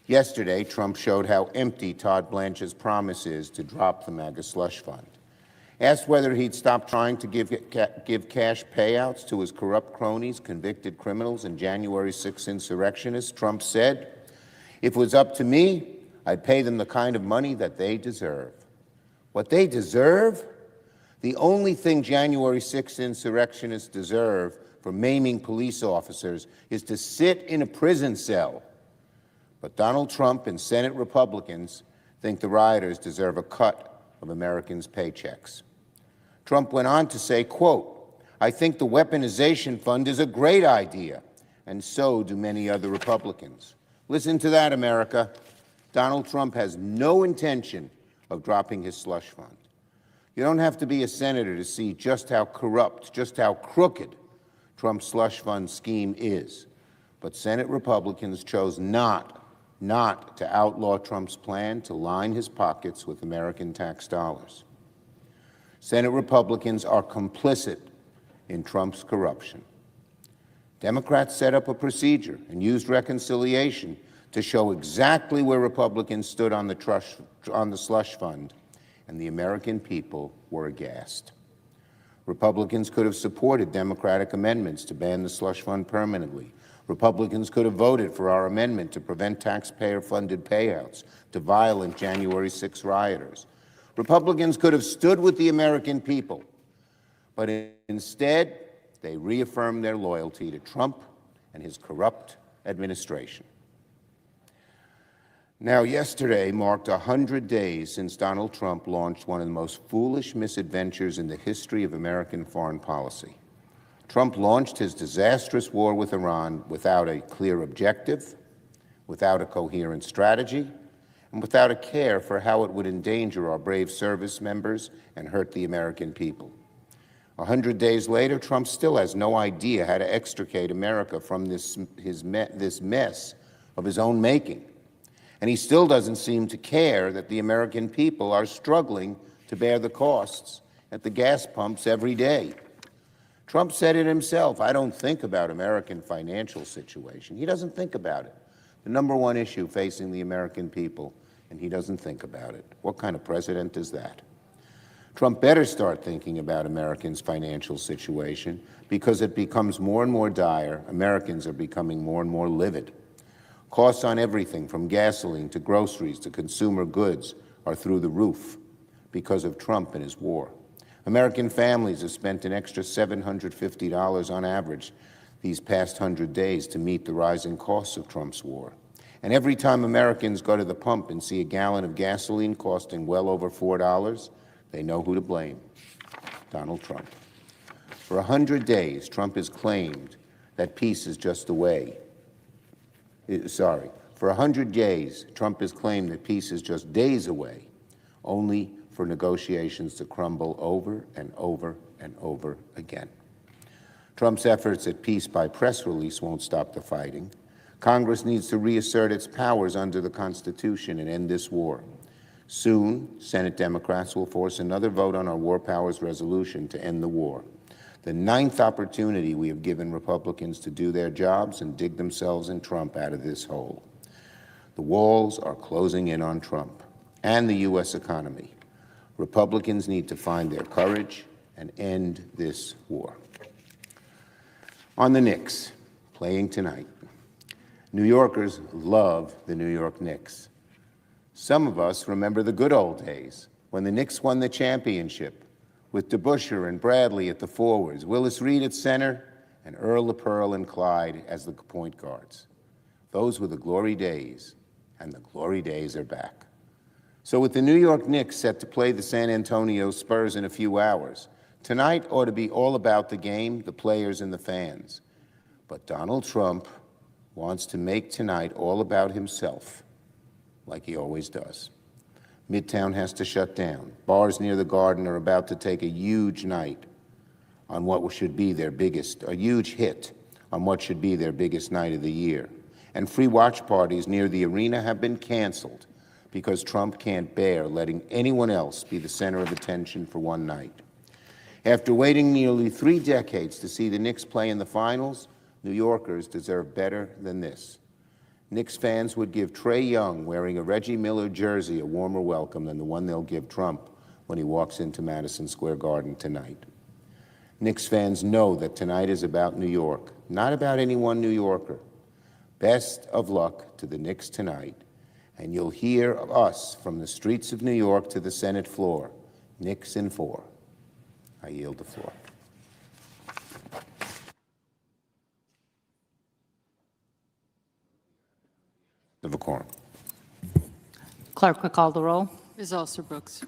Yesterday, Trump showed how empty Todd Blanche's promise is to drop the MAGA slush fund. Asked whether he'd stop trying to give cash payouts to his corrupt cronies, convicted criminals, and January 6th insurrectionists, Trump said, "If it was up to me, I'd pay them the kind of money that they deserve." What they deserve? The only thing January 6th insurrectionists deserve for maiming police officers is to sit in a prison cell. But Donald Trump and Senate Republicans think the rioters deserve a cut of Americans' paychecks. Trump went on to say, quote, "I think the weaponization fund is a great idea, and so do many other Republicans." Listen to that, America. Donald Trump has no intention of dropping his slush fund. You don't have to be a senator to see just how corrupt, just how crooked Trump's slush fund scheme is. But Senate Republicans chose not to outlaw Trump's plan to line his pockets with American tax dollars. Senate Republicans are complicit in Trump's corruption. Democrats set up a procedure and used reconciliation to show exactly where Republicans stood on the slush fund, and the American people were aghast. Republicans could have supported Democratic amendments to ban the slush fund permanently. Republicans could have voted for our amendment to prevent taxpayer-funded payouts to violent January 6 rioters. Republicans could have stood with the American people, but instead, they reaffirmed their loyalty to Trump and his corrupt administration. Now, yesterday marked 100 days since Donald Trump launched one of the most foolish misadventures in the history of American foreign policy. Trump launched his disastrous war with Iran without a clear objective, without a coherent strategy, and without a care for how it would endanger our brave service members and hurt the American people. 100 days later, Trump still has no idea how to extricate America from this mess of his own making. And he still doesn't seem to care that the American people are struggling to bear the costs at the gas pumps every day. Trump said it himself, "I don't think about American financial situation." He doesn't think about it. The number one issue facing the American people, and he doesn't think about it. What kind of president is that? Trump better start thinking about Americans' financial situation, because it becomes more and more dire. Americans are becoming more and more livid. Costs on everything from gasoline to groceries to consumer goods are through the roof because of Trump and his war. American families have spent an extra $750 on average these past 100 days to meet the rising costs of Trump's war. And every time Americans go to the pump and see a gallon of gasoline costing well over $4, they know who to blame: Donald Trump. For 100 days, Trump has claimed that peace is just a way. For 100 days, Trump has claimed that peace is just days away, only for negotiations to crumble over and over and over again. Trump's efforts at peace by press release won't stop the fighting. Congress needs to reassert its powers under the Constitution and end this war. Soon, Senate Democrats will force another vote on our War Powers Resolution to end the war. The 9th opportunity we have given Republicans to do their jobs and dig themselves and Trump out of this hole. The walls are closing in on Trump and the U.S. economy. Republicans need to find their courage and end this war. On the Knicks, playing tonight. New Yorkers love the New York Knicks. Some of us remember the good old days when the Knicks won the championship with DeBusschere and Bradley at the forwards, Willis Reed at center, and Earl of Pearl and Clyde as the point guards. Those were the glory days, and the glory days are back. So with the New York Knicks set to play the San Antonio Spurs in a few hours, tonight ought to be all about the game, the players, and the fans. But Donald Trump wants to make tonight all about himself, like he always does. Midtown has to shut down. Bars near the Garden are about to take a huge night on what should be their biggest, a huge hit on what should be their biggest night of the year. And free watch parties near the arena have been canceled because Trump can't bear letting anyone else be the center of attention for one night. After waiting nearly 3 decades to see the Knicks play in the finals, New Yorkers deserve better than this. Knicks fans would give Trae Young wearing a Reggie Miller jersey a warmer welcome than the one they'll give Trump when he walks into Madison Square Garden tonight. Knicks fans know that tonight is about New York, not about any one New Yorker. Best of luck to the Knicks tonight, and you'll hear of us from the streets of New York to the Senate floor. Knicks in 4. I yield the floor. The quorum. Clerk will call the roll. Ms. Alston-Brooks.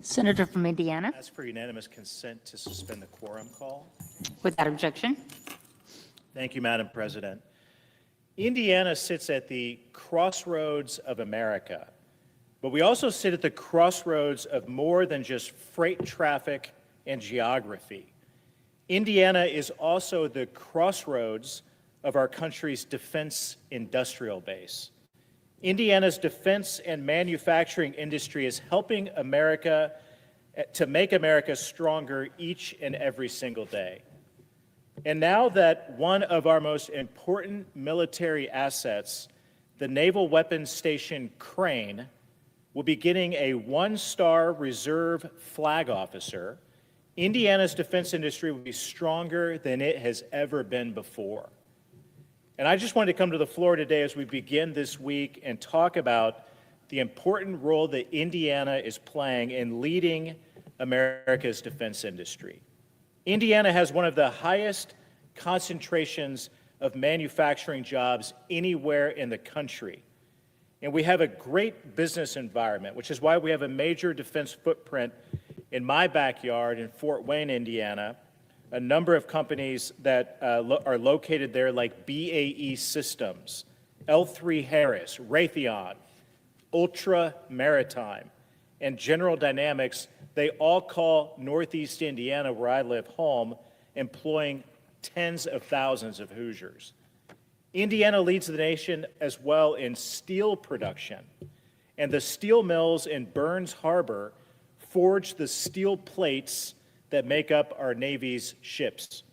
Senator from Indiana, Ask for unanimous consent to suspend the quorum call. without objection. Thank you, Madam President. Indiana sits at the crossroads of America, but we also sit at the crossroads of more than just freight traffic and geography. Indiana is also the crossroads of our country's defense industrial base. Indiana's defense and manufacturing industry is helping America to make America stronger each and every single day. And now that one of our most important military assets, the Naval Weapons Station Crane, will be getting a one-star reserve flag officer, Indiana's defense industry will be stronger than it has ever been before. And I just wanted to come to the floor today as we begin this week and talk about the important role that Indiana is playing in leading America's defense industry. Indiana has one of the highest concentrations of manufacturing jobs anywhere in the country. And we have a great business environment, which is why we have a major defense footprint in my backyard in Fort Wayne, Indiana. A number of companies that are located there, like BAE Systems, L3 Harris, Raytheon, Ultra Maritime, and General Dynamics, they all call Northeast Indiana, where I live, home, employing tens of thousands of Hoosiers. Indiana leads the nation as well in steel production, and the steel mills in Burns Harbor forge the steel plates that make up our Navy's ships.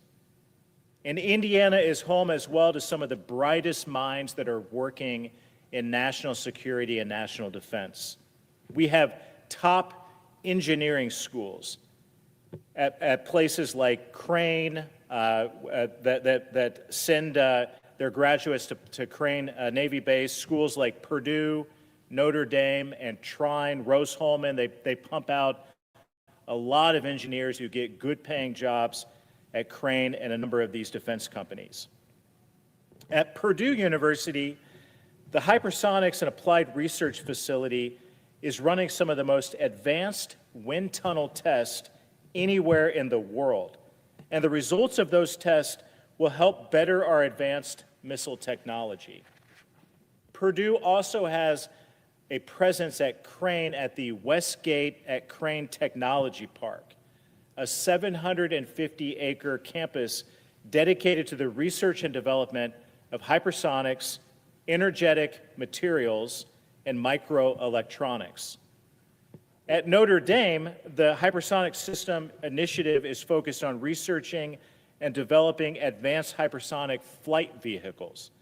And Indiana is home as well to some of the brightest minds that are working in national security and national defense. We have top engineering schools at places like Crane that send their graduates to Crane Navy Base, schools like Purdue, Notre Dame, and Trine, Rose-Hulman. They pump out a lot of engineers who get good paying jobs at Crane and a number of these defense companies. At Purdue University, the Hypersonics and Applied Research Facility is running some of the most advanced wind tunnel tests anywhere in the world. And the results of those tests will help better our advanced missile technology. Purdue also has a presence at Crane at the Westgate at Crane Technology Park, a 750-acre campus dedicated to the research and development of hypersonics, energetic materials, and microelectronics. At Notre Dame, the Hypersonic System Initiative is focused on researching and developing advanced hypersonic flight vehicles.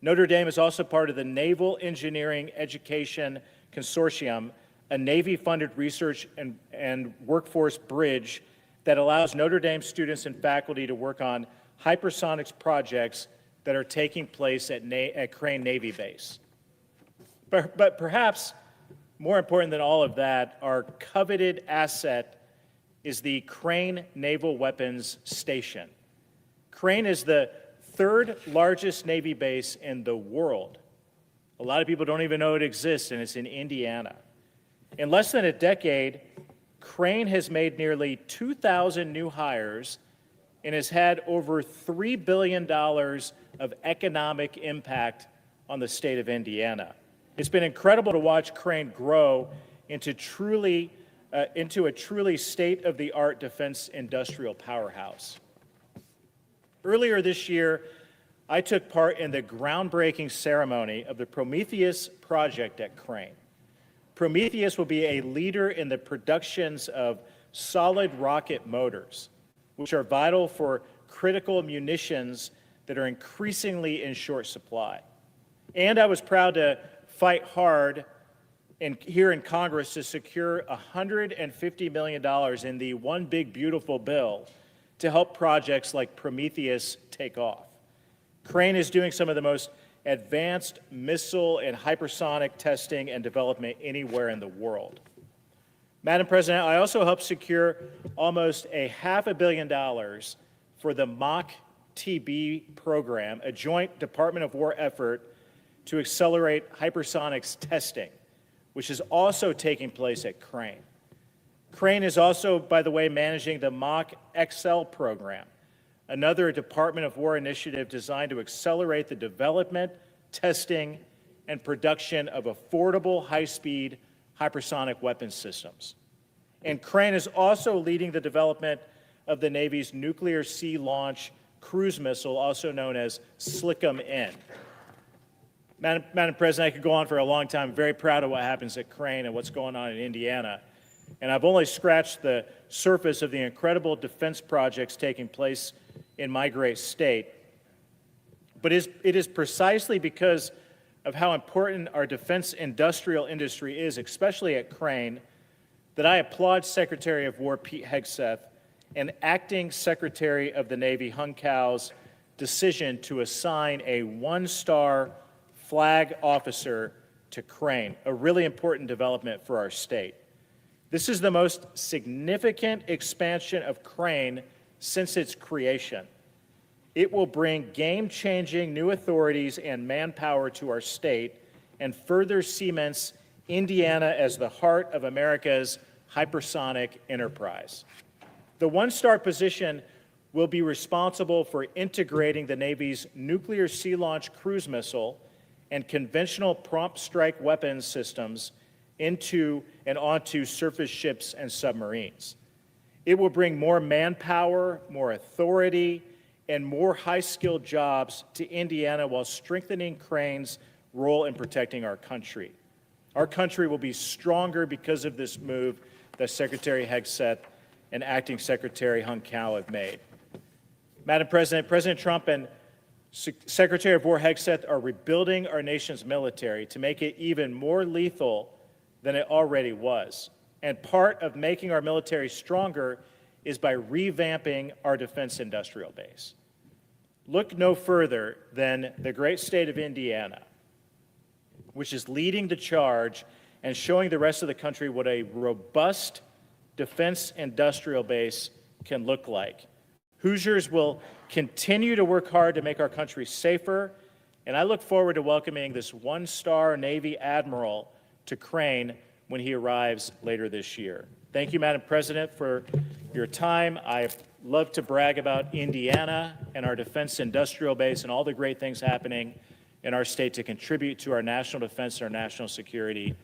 Notre Dame is also part of the Naval Engineering Education Consortium, a Navy-funded research and workforce bridge that allows Notre Dame students and faculty to work on hypersonics projects that are taking place at Crane Navy Base. But perhaps more important than all of that, our coveted asset is the Crane Naval Weapons Station. Crane is the third largest Navy base in the world. A lot of people don't even know it exists, and it's in Indiana. In less than a decade, Crane has made nearly 2,000 new hires and has had over $3 billion of economic impact on the state of Indiana. It's been incredible to watch Crane grow into a truly state-of-the-art defense industrial powerhouse. Earlier this year, I took part in the groundbreaking ceremony of the Prometheus project at Crane. Prometheus will be a leader in the productions of solid rocket motors, which are vital for critical munitions that are increasingly in short supply. And I was proud to fight hard here in Congress to secure $150 million in the One Big Beautiful Bill to help projects like Prometheus take off. Crane is doing some of the most advanced missile and hypersonic testing and development anywhere in the world. Madam President, I also helped secure almost $500 million for the MACH-TB program, a joint Department of War effort to accelerate hypersonics testing, which is also taking place at Crane. Crane is also, by the way, managing the Mock XL program, another Department of War initiative designed to accelerate the development, testing, and production of affordable, high-speed, hypersonic weapons systems. And Crane is also leading the development of the Navy's nuclear sea launch cruise missile, also known as SLCM-N. Madam President, I could go on for a long time. I'm very proud of what happens at Crane and what's going on in Indiana. And I've only scratched the surface of the incredible defense projects taking place in my great state. But it is precisely because of how important our defense industrial industry is, especially at Crane, that I applaud Secretary of War Pete Hegseth and Acting Secretary of the Navy Hung Cao's decision to assign a one-star flag officer to Crane, a really important development for our state. This is the most significant expansion of Crane since its creation. It will bring game-changing new authorities and manpower to our state and further cements Indiana as the heart of America's hypersonic enterprise. The one-star position will be responsible for integrating the Navy's nuclear sea launch cruise missile and conventional prompt strike weapons systems into and onto surface ships and submarines. It will bring more manpower, more authority, and more high-skilled jobs to Indiana while strengthening Crane's role in protecting our country. Our country will be stronger because of this move that Secretary Hegseth and Acting Secretary Hung Cao have made. Madam President, President Trump and Secretary of War Hegseth are rebuilding our nation's military to make it even more lethal than it already was. And part of making our military stronger is by revamping our defense industrial base. Look no further than the great state of Indiana, which is leading the charge and showing the rest of the country what a robust defense industrial base can look like. Hoosiers will continue to work hard to make our country safer, and I look forward to welcoming this one-star Navy admiral to Crane when he arrives later this year. Thank you, Madam President, for your time. I love to brag about Indiana and our defense industrial base and all the great things happening in our state to contribute to our national defense and our national security.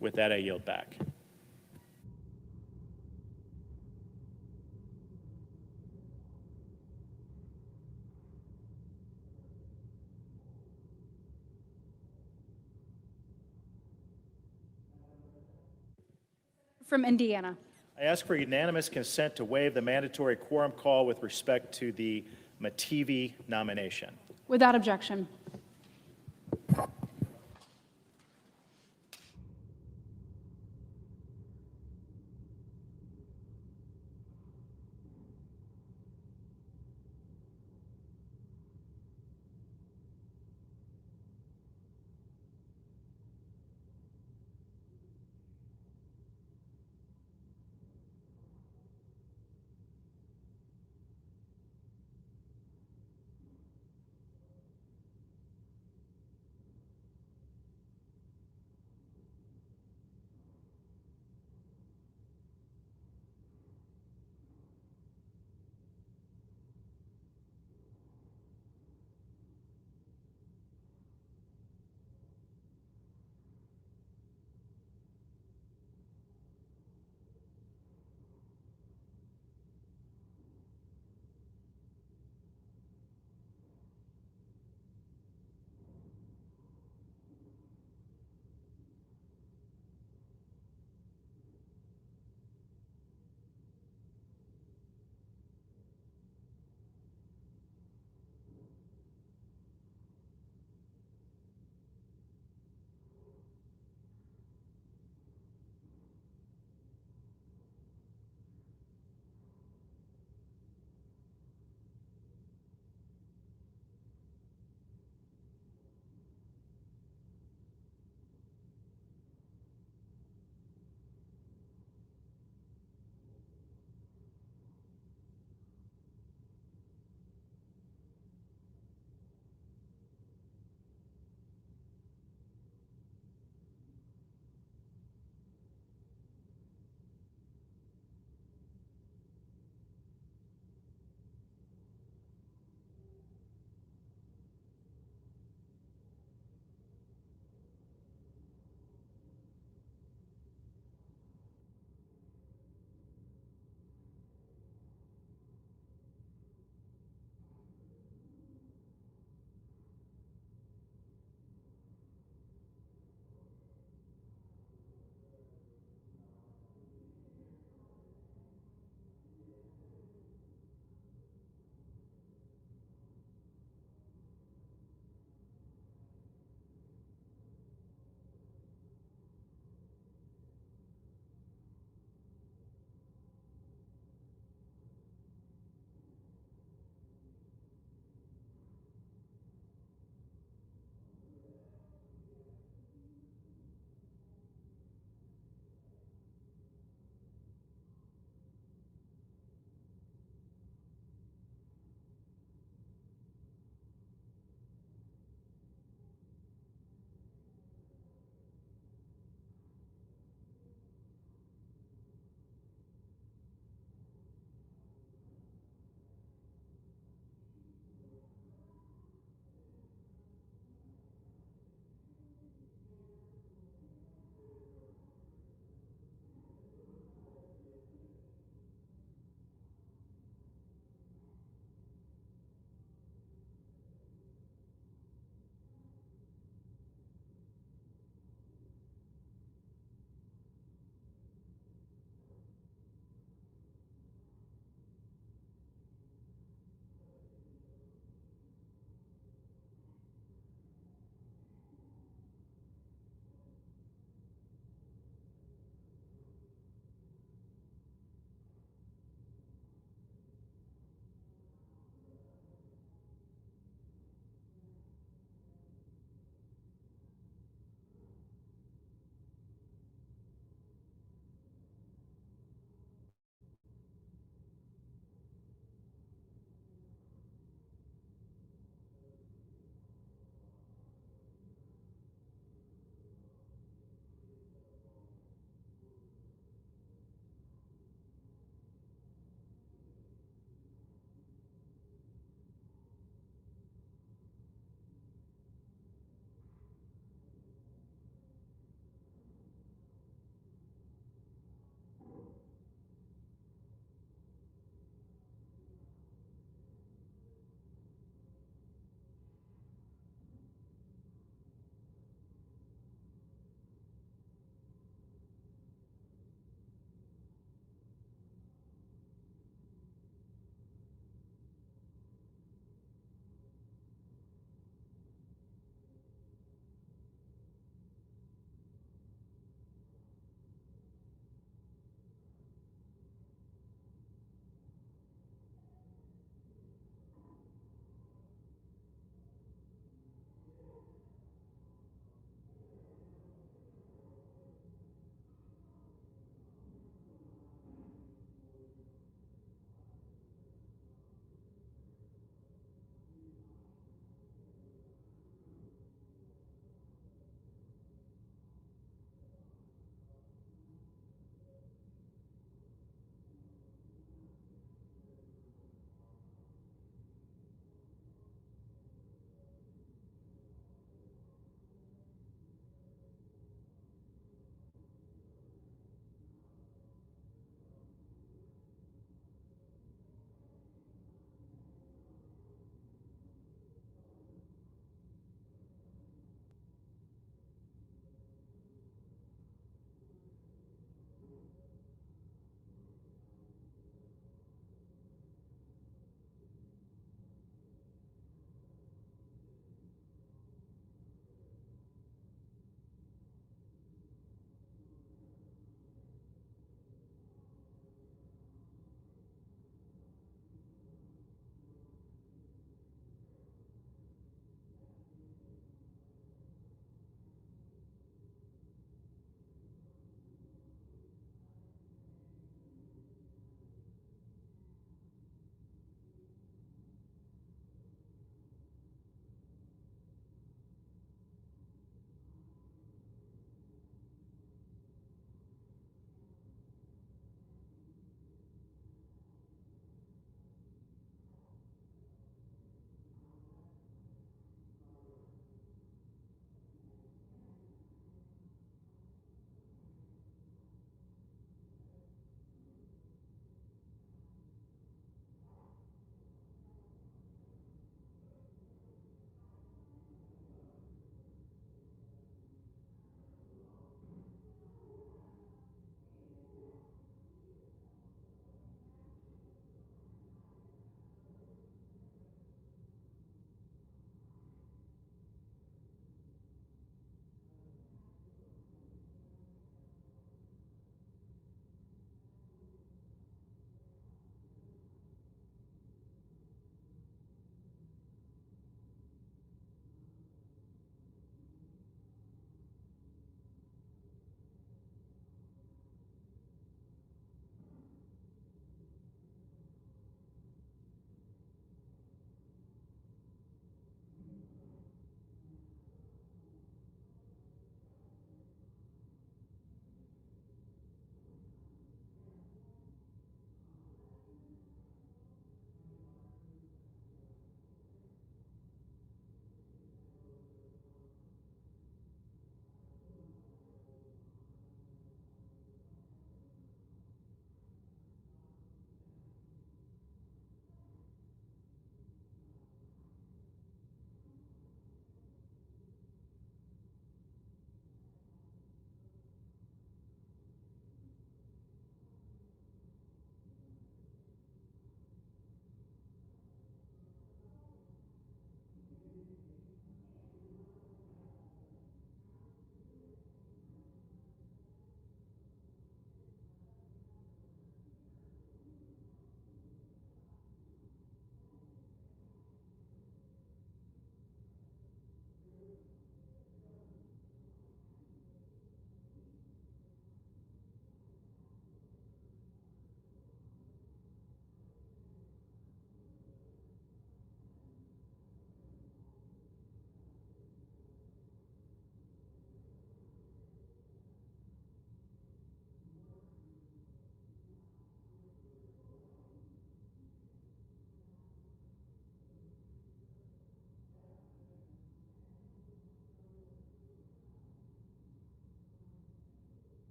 With that, I yield back. From Indiana. I ask for unanimous consent to waive the mandatory quorum call with respect to the Mativi nomination. Without objection.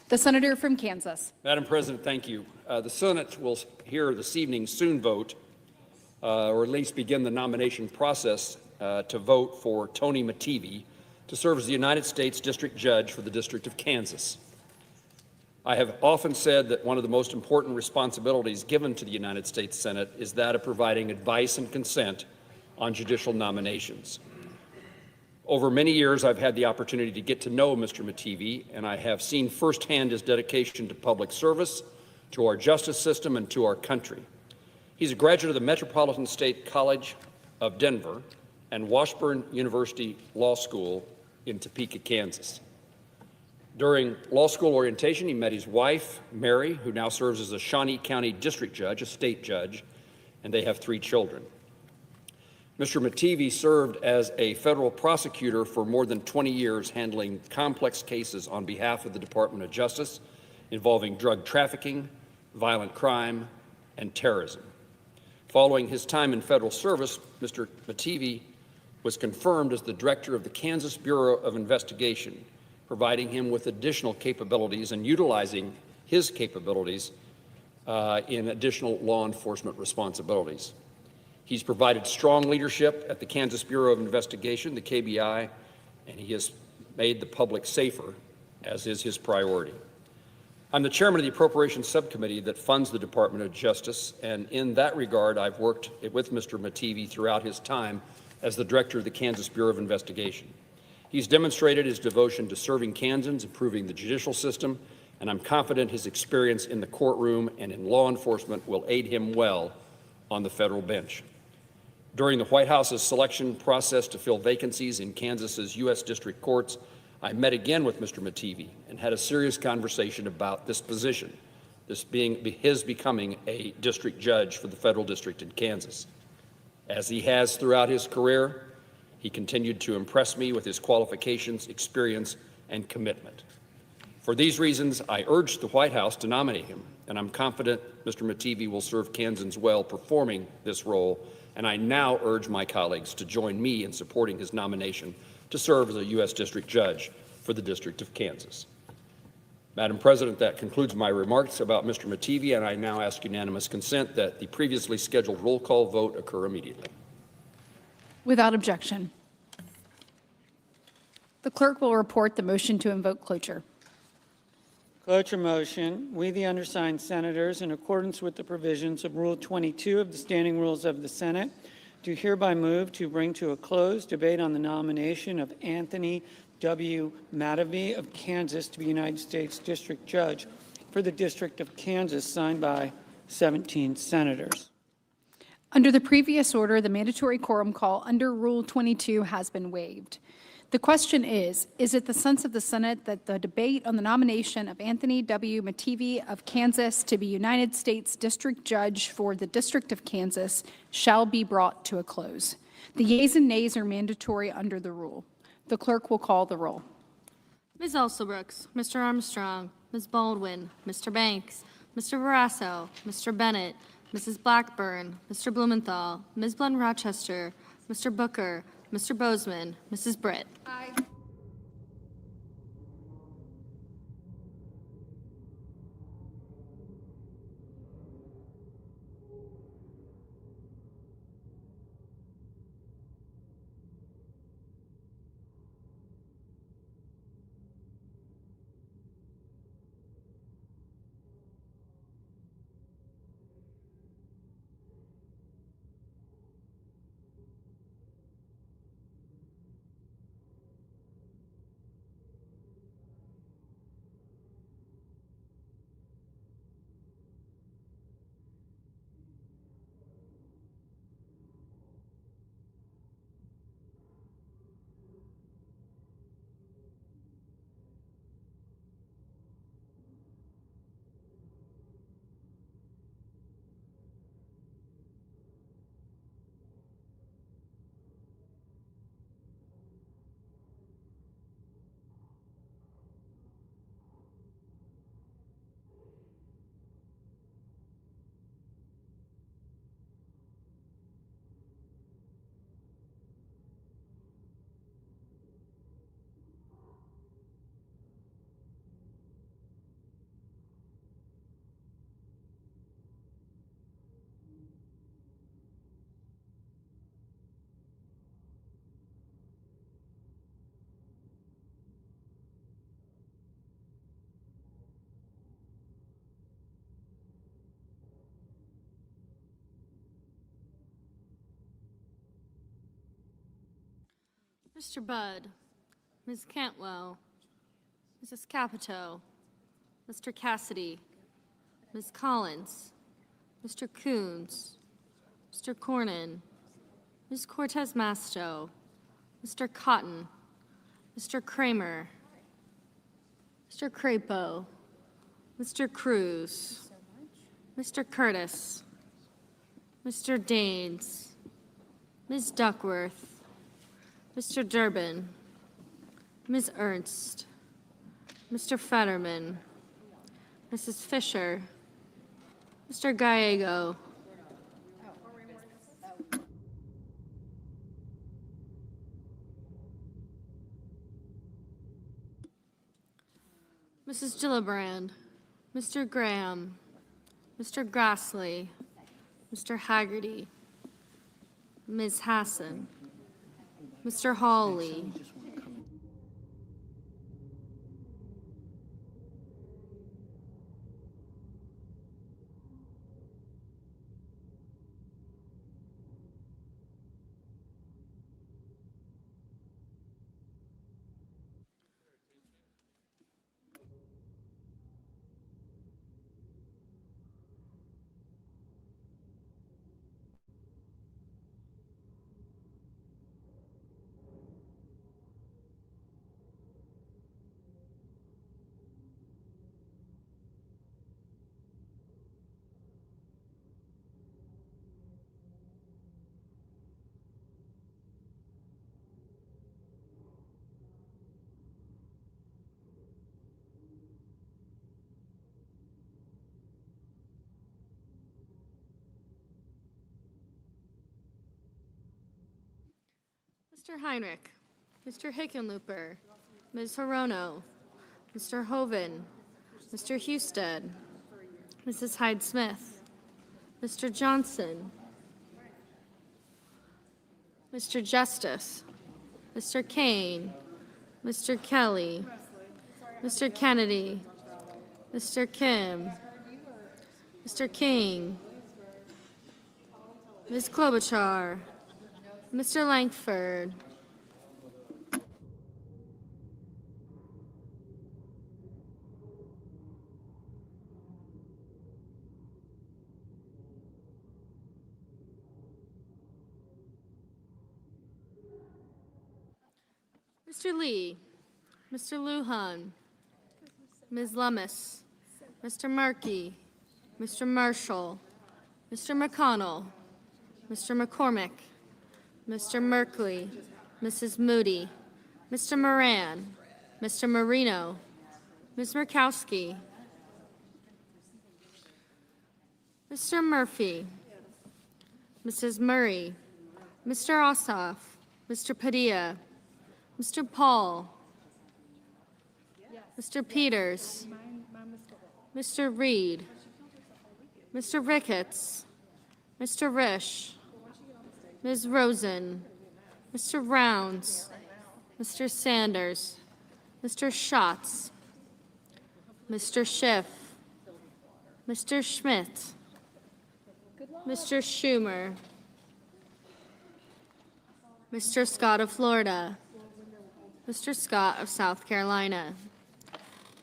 The senator from Kansas. Madam President, thank you. The Senate will hear this evening soon vote, or at least begin the nomination process to vote for Tony Mattivi to serve as the United States District Judge for the District of Kansas. I have often said that one of the most important responsibilities given to the United States Senate is that of providing advice and consent on judicial nominations. Over many years, I've had the opportunity to get to know Mr. Mattivi, and I have seen firsthand his dedication to public service, to our justice system, and to our country. He's a graduate of the Metropolitan State College of Denver and Washburn University Law School in Topeka, Kansas. During law school orientation, he met his wife, Mary, who now serves as a Shawnee County District Judge, a state judge, and they have 3 children. Mr. Mattivi served as a federal prosecutor for more than 20 years, handling complex cases on behalf of the Department of Justice involving drug trafficking, violent crime, and terrorism. Following his time in federal service, Mr. Mattivi was confirmed as the director of the Kansas Bureau of Investigation, providing him with additional capabilities and utilizing his capabilities in additional law enforcement responsibilities. He's provided strong leadership at the Kansas Bureau of Investigation, the KBI, and he has made the public safer, as is his priority. I'm the chairman of the Appropriations Subcommittee that funds the Department of Justice, and in that regard, I've worked with Mr. Mattivi throughout his time as the director of the Kansas Bureau of Investigation. He's demonstrated his devotion to serving Kansans, improving the judicial system, and I'm confident his experience in the courtroom and in law enforcement will aid him well on the federal bench. During the White House's selection process to fill vacancies in Kansas's U.S. District Courts, I met again with Mr. Mattivi and had a serious conversation about this position, this being his becoming a district judge for the federal district in Kansas. As he has throughout his career, he continued to impress me with his qualifications, experience, and commitment. For these reasons, I urged the White House to nominate him, and I'm confident Mr. Mattivi will serve Kansans well performing this role, and I now urge my colleagues to join me in supporting his nomination to serve as a U.S. District Judge for the District of Kansas. Madam President, that concludes my remarks about Mr. Mattivi, and I now ask unanimous consent that the previously scheduled roll call vote occur immediately. Without objection. The clerk will report the motion to invoke cloture. Cloture motion. We, the undersigned senators, in accordance with the provisions of Rule 22 of the Standing Rules of the Senate, do hereby move to bring to a close debate on the nomination of Anthony W. Mattivi of Kansas to be United States District Judge for the District of Kansas, signed by 17 senators. Under the previous order, the mandatory quorum call under Rule 22 has been waived. The question is it the sense of the Senate that the debate on the nomination of Anthony W. Mattivi of Kansas to be United States District Judge for the District of Kansas shall be brought to a close? The yeas and nays are mandatory under the rule. The clerk will call the roll. Ms. Elsabrooks, Mr. Armstrong, Ms. Baldwin, Mr. Banks, Mr. Barrasso, Mr. Bennett, Mrs. Blackburn, Mr. Blumenthal, Ms. Blunt Rochester, Mr. Booker, Mr. Bozeman, Mrs. Britt. Aye. Mr. Budd, Ms. Cantwell, Mrs. Capito, Mr. Cassidy, Ms. Collins, Mr. Coons, Mr. Cornyn, Ms. Cortez Masto, Mr. Cotton, Mr. Kramer, Mr. Crapo, Mr. Cruz, Mr. Curtis, Mr. Daines, Ms. Duckworth, Mr. Durbin, Ms. Ernst, Mr. Fetterman, Mrs. Fisher, Mr. Gallego, Mrs. Gillibrand, Mr. Graham, Mr. Grassley, Mr. Haggerty, Ms. Hassan, Mr. Hawley, Mr. Heinrich, Mr. Hickenlooper, Ms. Hirono, Mr. Hoven, Mr. Husted, Mrs. Hyde-Smith, Mr. Johnson, Mr. Justice, Mr. Kane, Mr. Kelly, Mr. Kennedy, Mr. Kim, Mr. King, Ms. Klobuchar, Mr. Langford, Mr. Lee, Mr. Lujan, Ms. Lummis, Mr. Markey, Mr. Marshall, Mr. McConnell, Mr. McCormick, Mr. Merkley, Mrs. Moody, Mr. Moran, Mr. Marino, Ms. Murkowski, Mr. Murphy, Mrs. Murray, Mr. Ossoff, Mr. Padilla, Mr. Paul, Mr. Peters, Mr. Reed, Mr. Ricketts, Mr. Risch, Ms. Rosen, Mr. Rounds, Mr. Sanders, Mr. Schatz, Mr. Schiff, Mr. Schmidt, Mr. Schumer, Mr. Scott of Florida, Mr. Scott of South Carolina,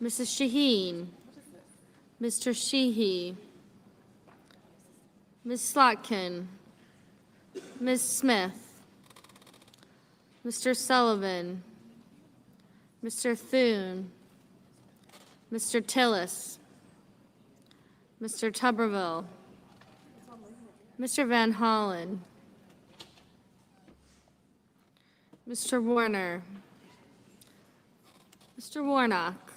Mrs. Shaheen, Mr. Sheehy, Ms. Slotkin, Ms. Smith, Mr. Sullivan, Mr. Thune, Mr. Tillis, Mr. Tuberville, Mr. Van Hollen, Mr. Warner, Mr. Warnock,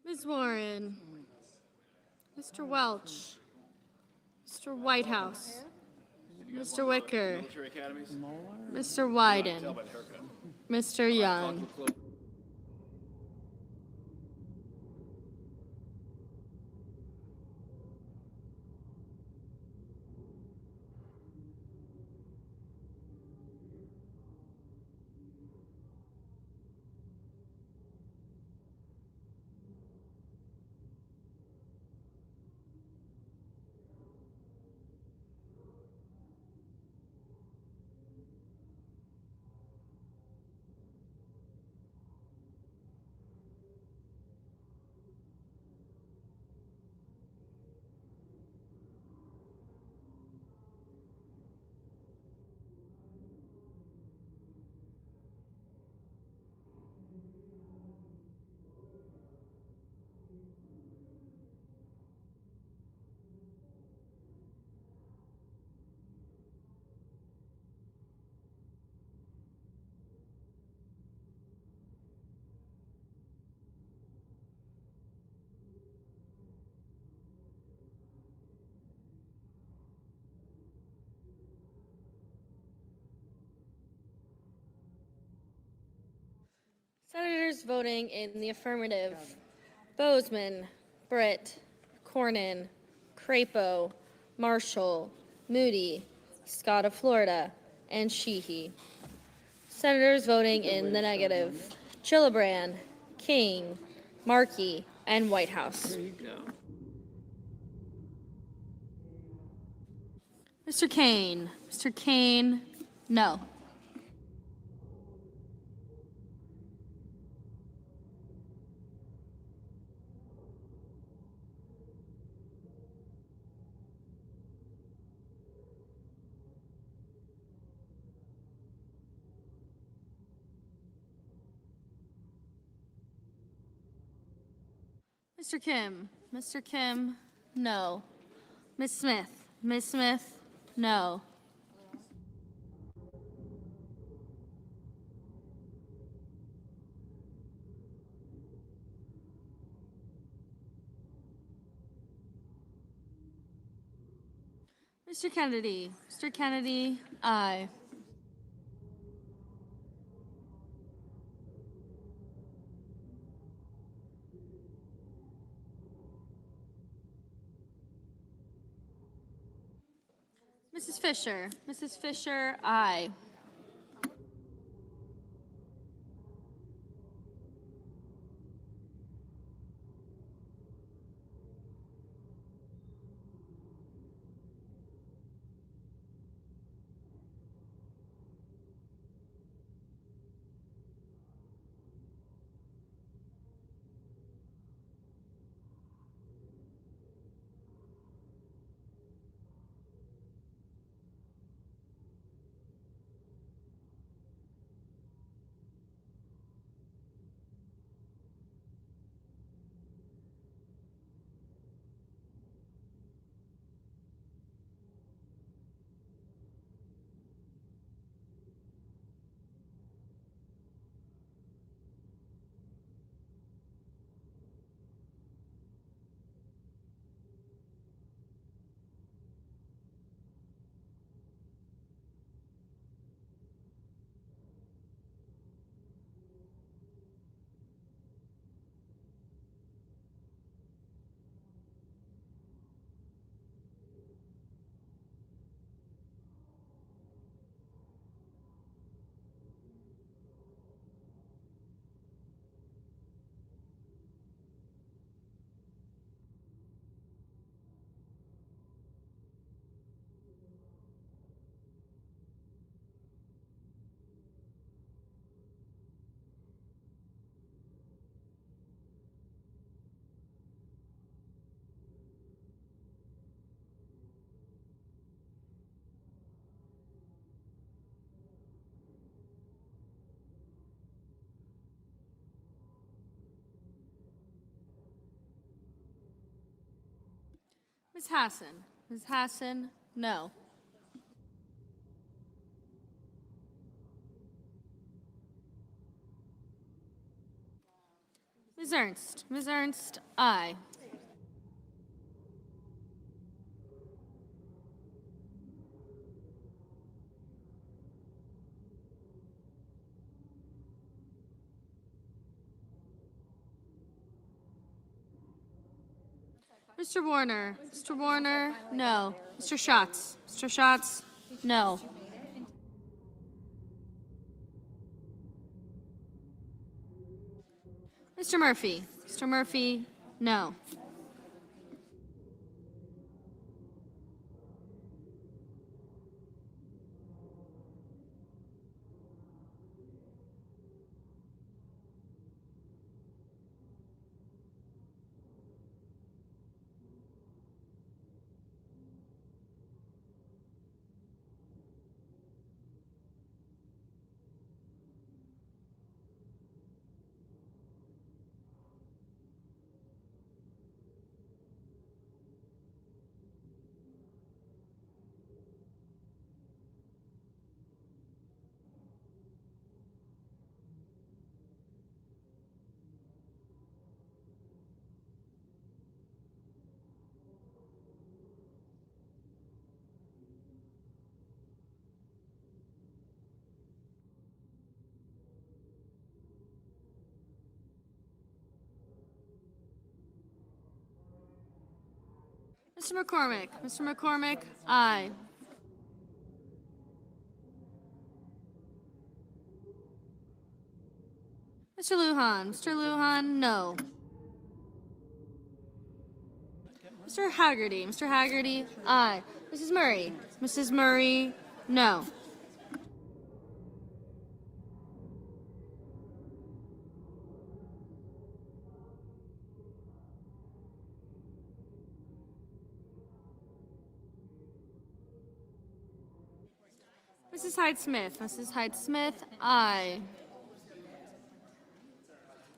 Ms. Warren, Mr. Welch, Mr. Whitehouse, Mr. Wicker, Mr. Wyden, Mr. Young. Senators voting in the affirmative: Bozeman, Britt, Cornyn, Crapo, Marshall, Moody, Scott of Florida, and Sheehy. Senators voting in the negative: Gillibrand, King, Markey, and Whitehouse. There you go. Mr. Kane. Mr. Kane, no. Mr. Kim. Mr. Kim, no. Ms. Smith. Ms. Smith, no. Mr. Kennedy. Mr. Kennedy, aye. Mrs. Fisher. Mrs. Fisher, aye. Ms. Hassan. Ms. Hassan, no. Ms. Ernst. Ms. Ernst, aye. Mr. Warner. Mr. Warner, no. Mr. Schatz. Mr. Schatz, no. Mr. Murphy. Mr. Murphy, no. Mr. McCormick. Mr. McCormick, aye. Mr. Lujan. Mr. Lujan, no. Mr. Haggerty. Mr. Haggerty, aye. Mrs. Murray. Mrs. Murray, no. Mrs. Hyde-Smith. Mrs. Hyde-Smith, aye.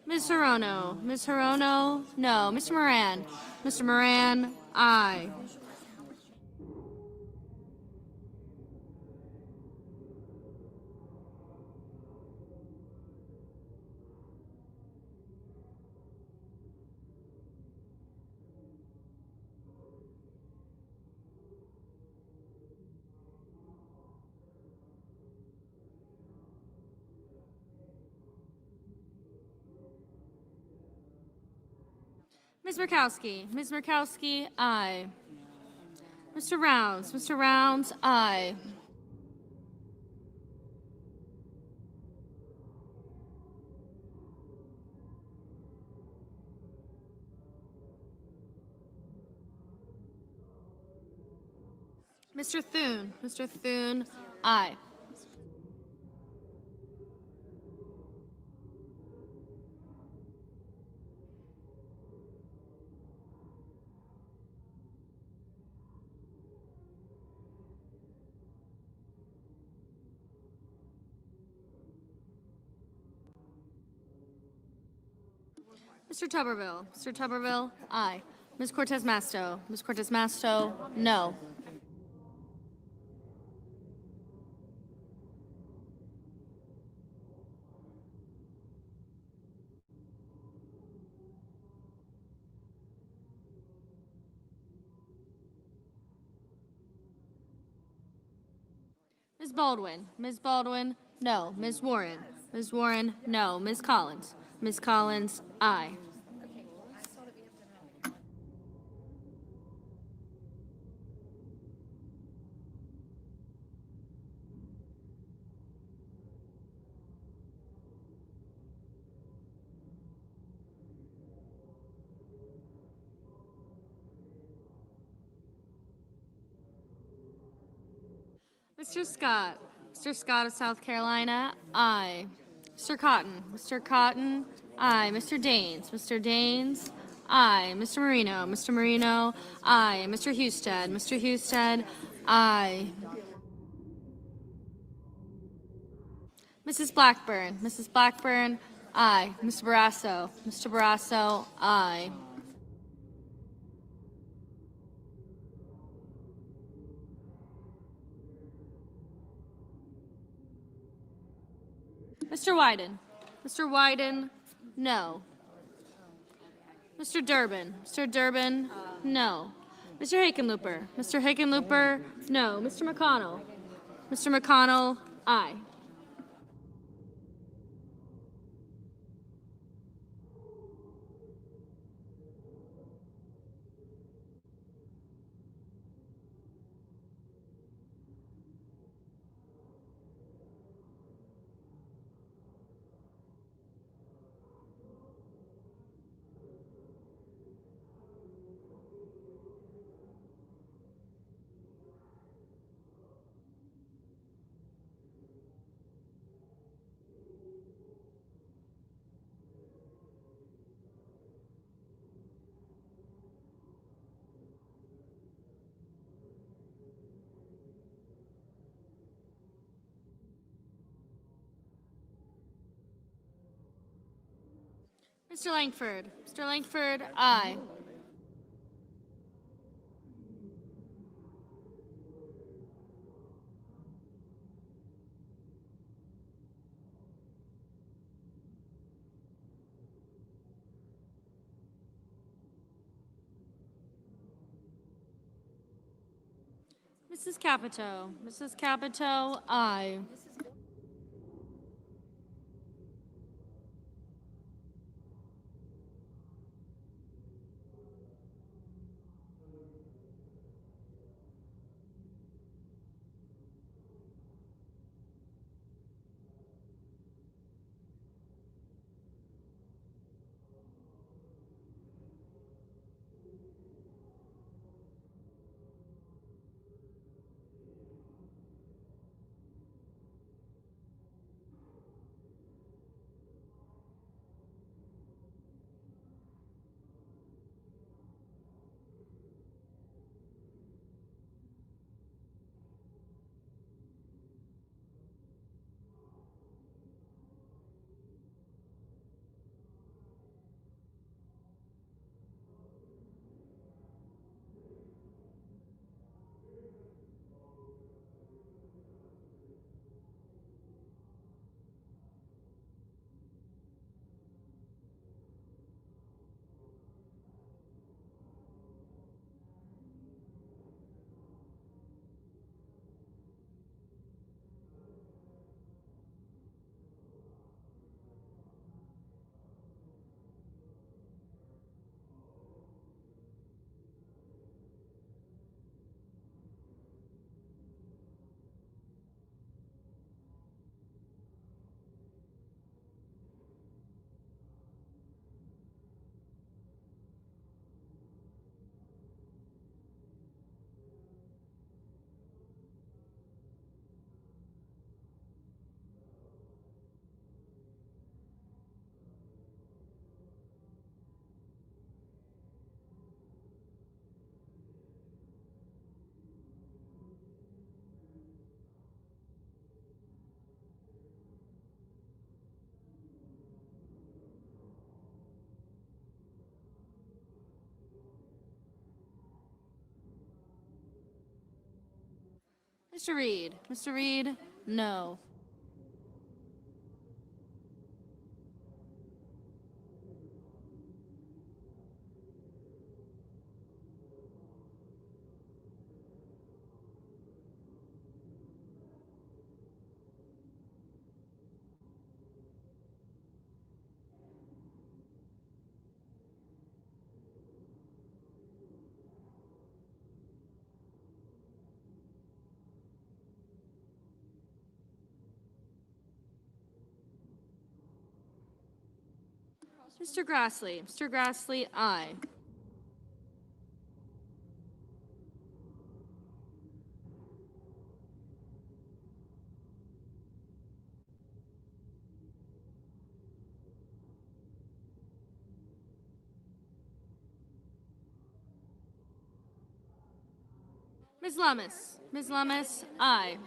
Ms. Hirono. Ms. Hirono, no. Mr. Moran. Mr. Moran, aye. Ms. Murkowski. Ms. Murkowski, aye. Mr. Rounds. Mr. Rounds, aye. Mr. Thune. Mr. Thune, aye. Mr. Tuberville. Mr. Tuberville, aye. Ms. Cortez Masto. Ms. Cortez Masto, no. Ms. Baldwin. Ms. Baldwin, no. Ms. Warren. Ms. Warren, no. Ms. Collins. Ms. Collins, aye. Mr. Scott. Mr. Scott of South Carolina, aye. Mr. Cotton. Mr. Cotton, aye. Mr. Daines. Mr. Daines, aye. Mr. Marino. Mr. Marino, aye. Mr. Husted. Mr. Husted, aye. Mrs. Blackburn. Mrs. Blackburn, aye. Mr. Barrasso. Mr. Barrasso, aye. Mr. Wyden. Mr. Wyden, no. Mr. Durbin? Mr. Durbin, no. Mr. Hickenlooper? Mr. Hickenlooper, no. Mr. McConnell? Mr. McConnell, aye. Mr. Langford? Mr. Langford, aye. Mrs. Capito? Mrs. Capito, aye. Mr. Reed? Mr. Reed, no. Mr. Grassley? Mr. Grassley, aye. Ms. Lummis? Ms. Lummis, aye.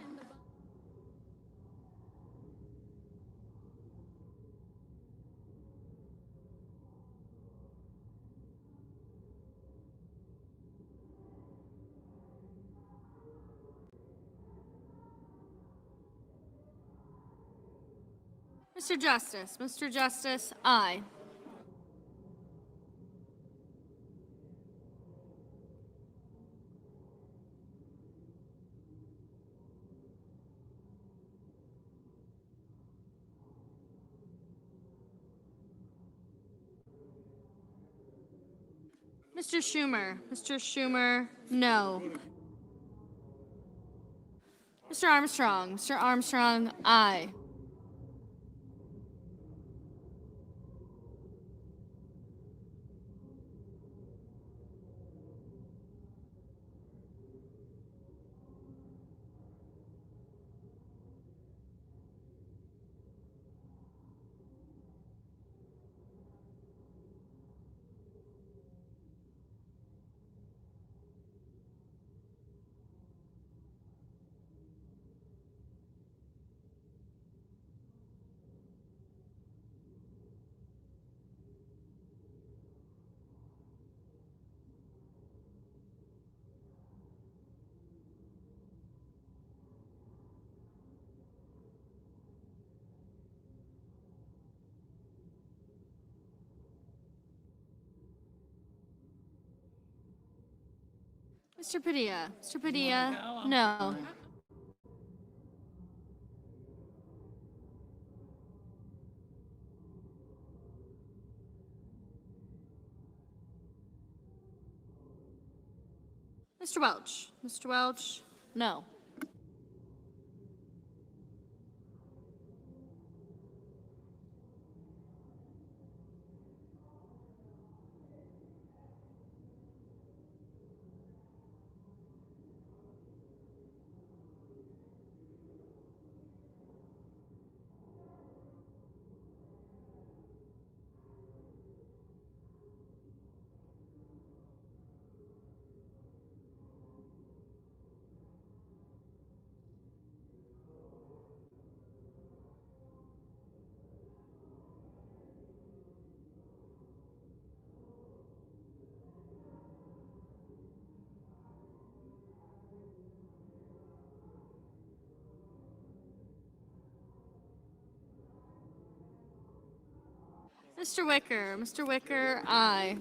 Mr. Justice? Mr. Justice, aye. Mr. Schumer. Mr. Schumer, no. Mr. Armstrong. Mr. Armstrong, aye. Mr. Padilla. Mr. Padilla, no. Mr. Welch. Mr. Welch, no. Mr. Wicker. Mr. Wicker, aye.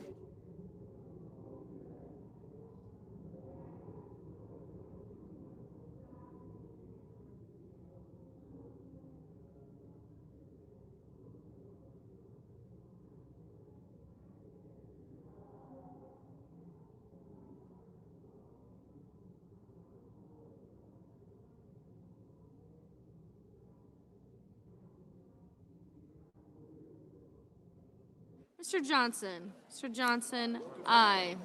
Mr. Johnson. Mr. Johnson, aye.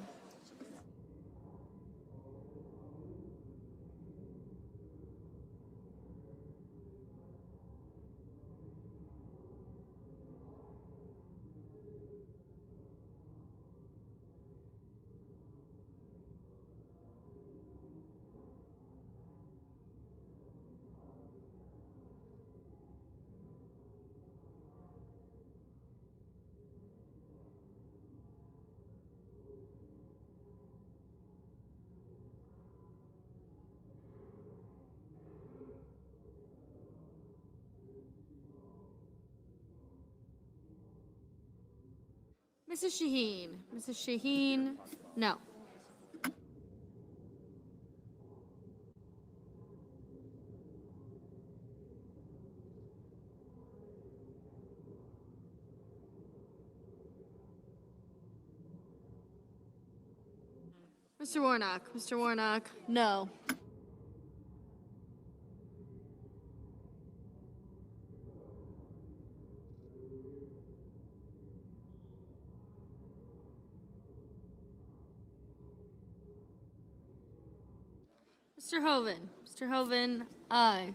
Mrs. Shaheen. Mrs. Shaheen, no. Mr. Warnock. Mr. Warnock, no. Mr. Hoven. Mr. Hoven, aye.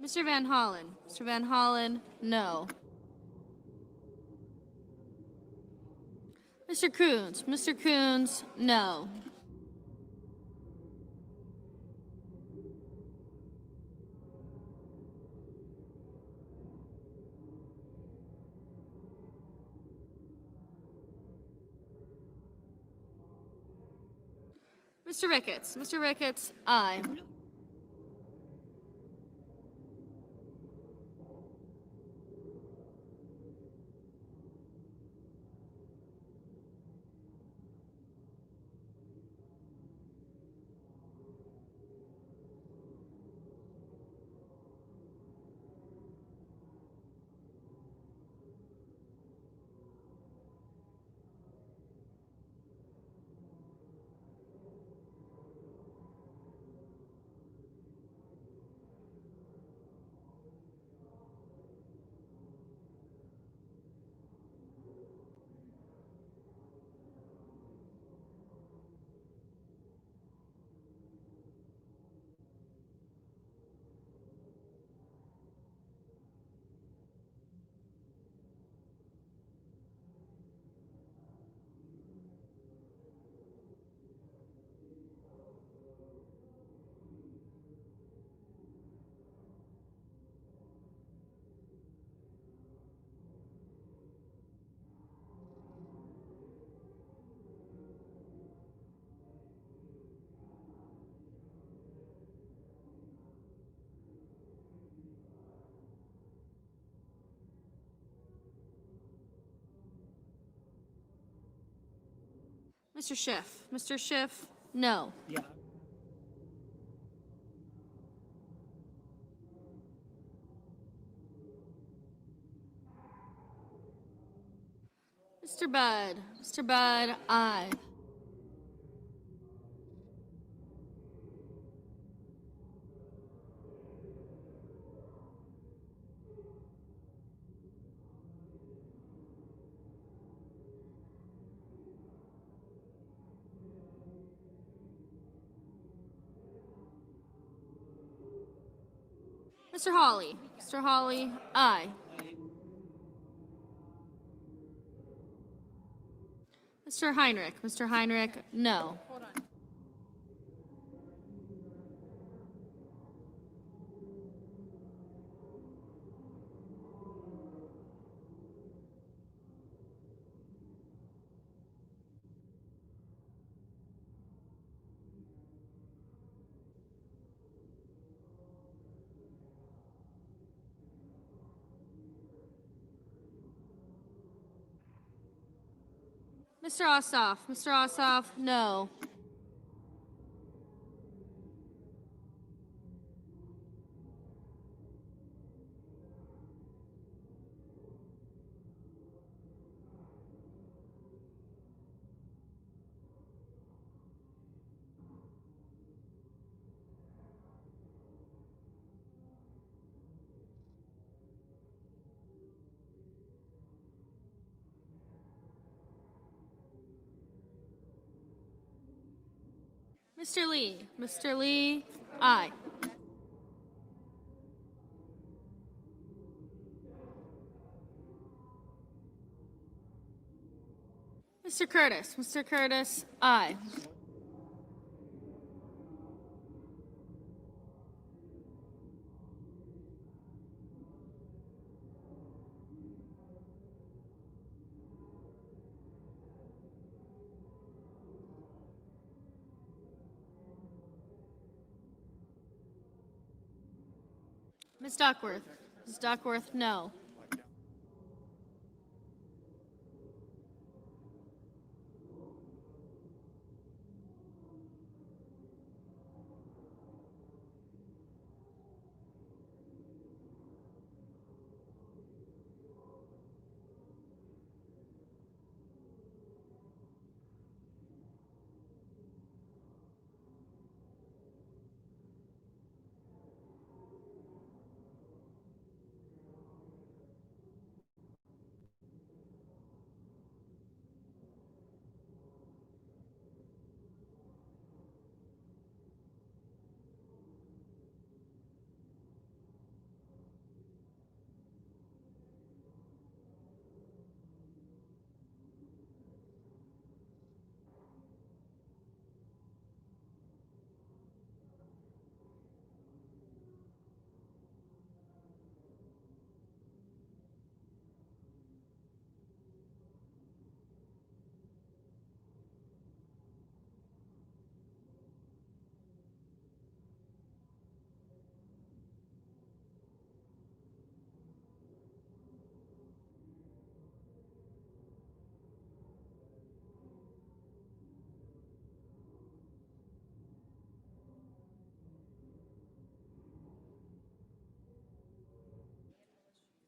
Mr. Van Hollen. Mr. Van Hollen, no. Mr. Coons. Mr. Coons, no. Mr. Ricketts. Mr. Ricketts, aye. Mr. Schiff. Mr. Schiff, no. Mr. Budd. Mr. Budd, aye. Mr. Hawley. Mr. Hawley, aye. Mr. Heinrich. Mr. Heinrich, no. Mr. Ossoff. Mr. Ossoff, no. Mr. Lee. Mr. Lee, aye. Mr. Curtis. Mr. Curtis, aye. Ms. Duckworth. Ms. Duckworth, no.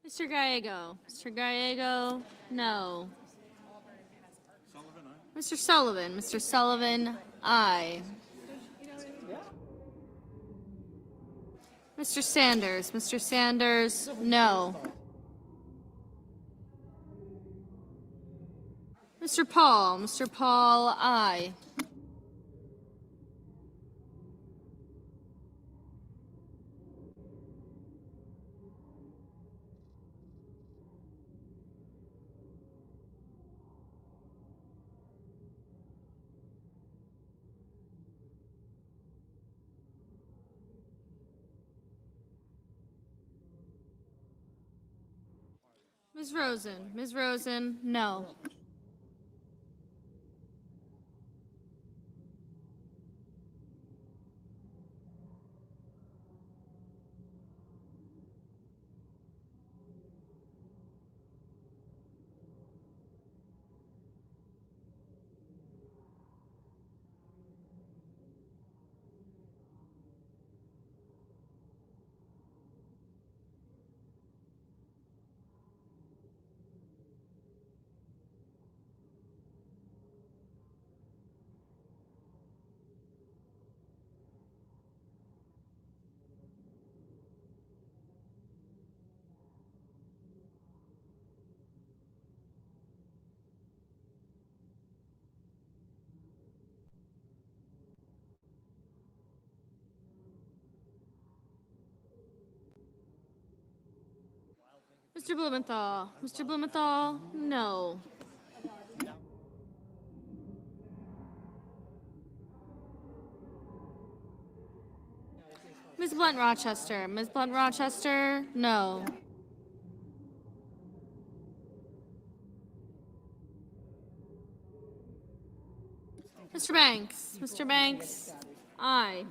Mr. Gallego. Mr. Gallego, no. Mr. Sullivan. Mr. Sullivan, aye. Mr. Sanders. Mr. Sanders, no. Mr. Paul. Mr. Paul, aye. Ms. Rosen. Ms. Rosen, no. Mr. Blumenthal. Mr. Blumenthal, no. Ms. Blunt Rochester. Ms. Blunt Rochester, no. Mr. Banks. Mr. Banks, aye.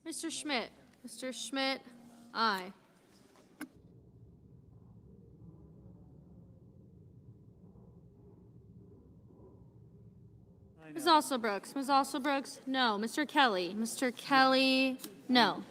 Mr. Schmidt. Mr. Schmidt, aye. Ms. Alsobrooks. Ms. Alsobrooks, no. Mr. Kelly. Mr. Kelly, no.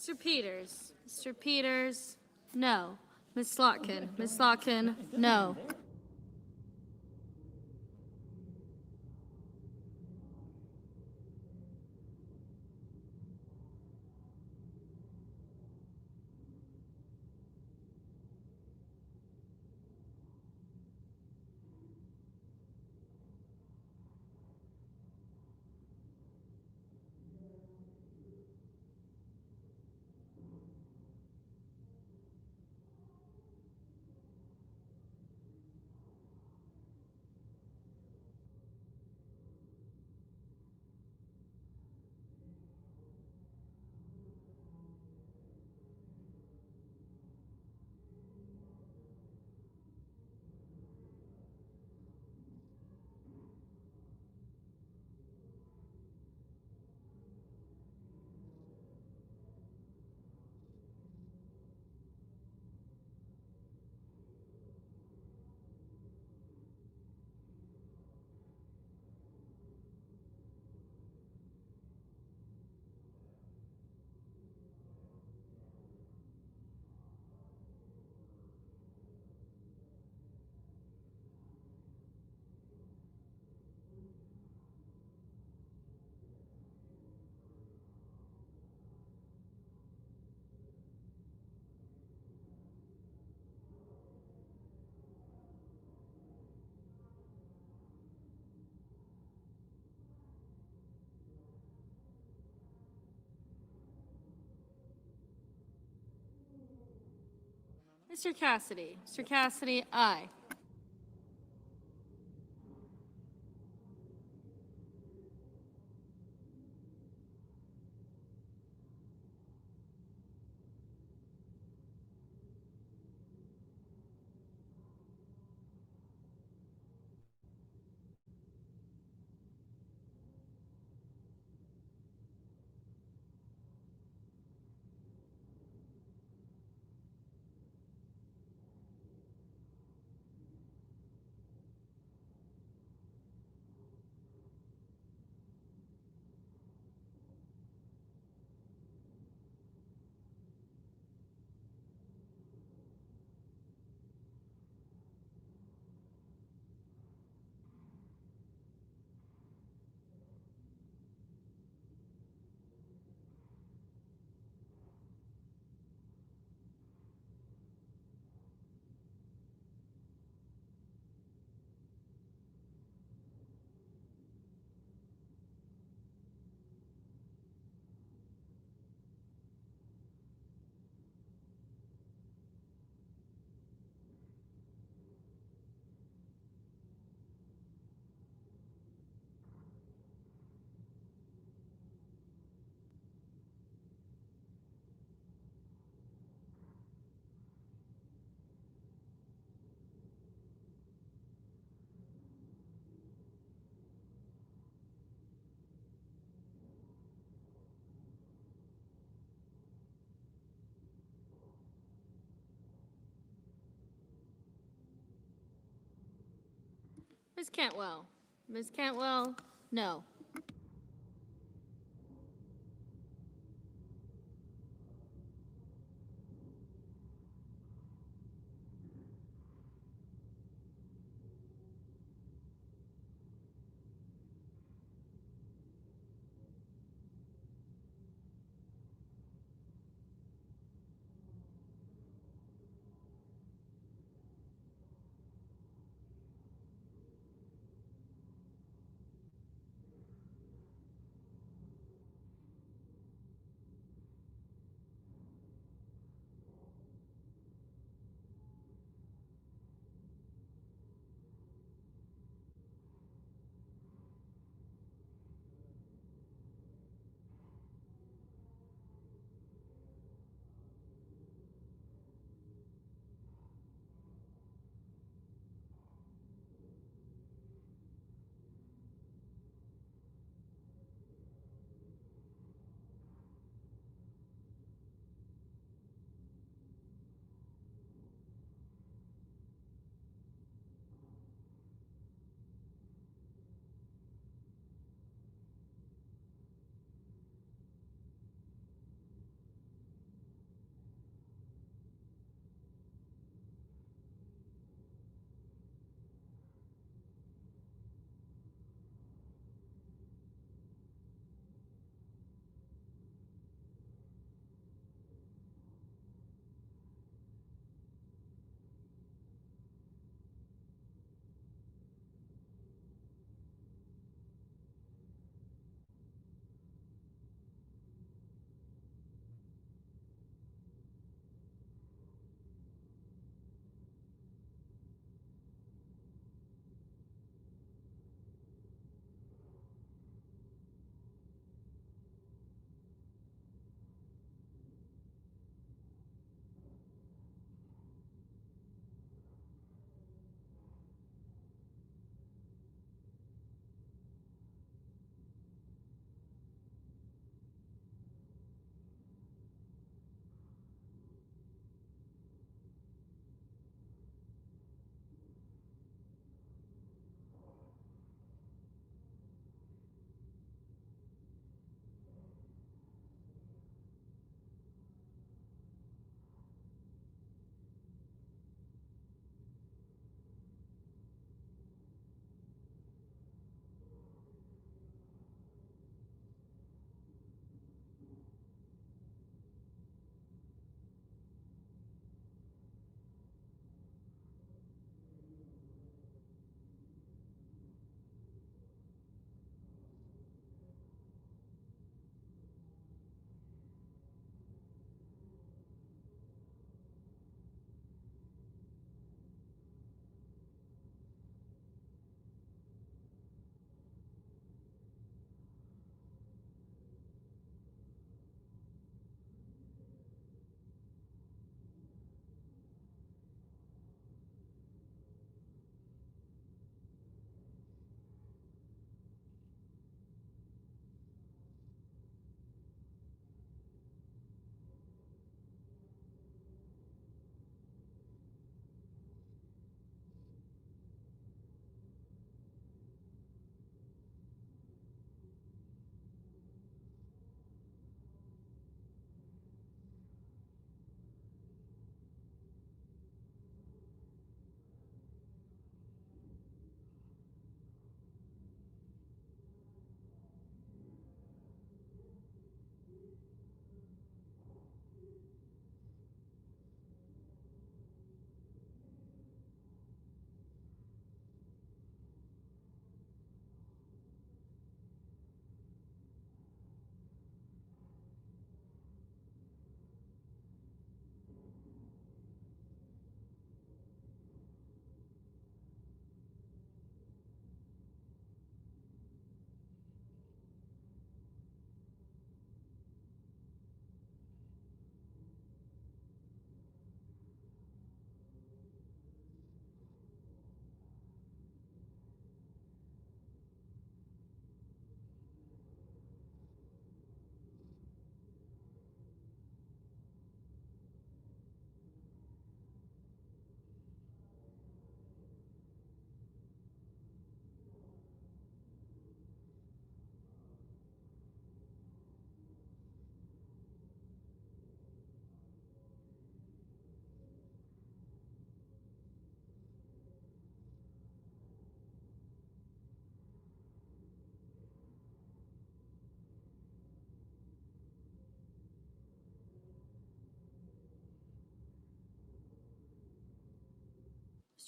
Mr. Peters. Mr. Peters, no. Ms. Slotkin. Ms. Slotkin, no. Mr. Cassidy. Mr. Cassidy, aye. Ms. Cantwell. Ms. Cantwell, no.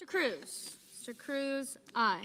Mr. Cruz. Mr. Cruz, aye.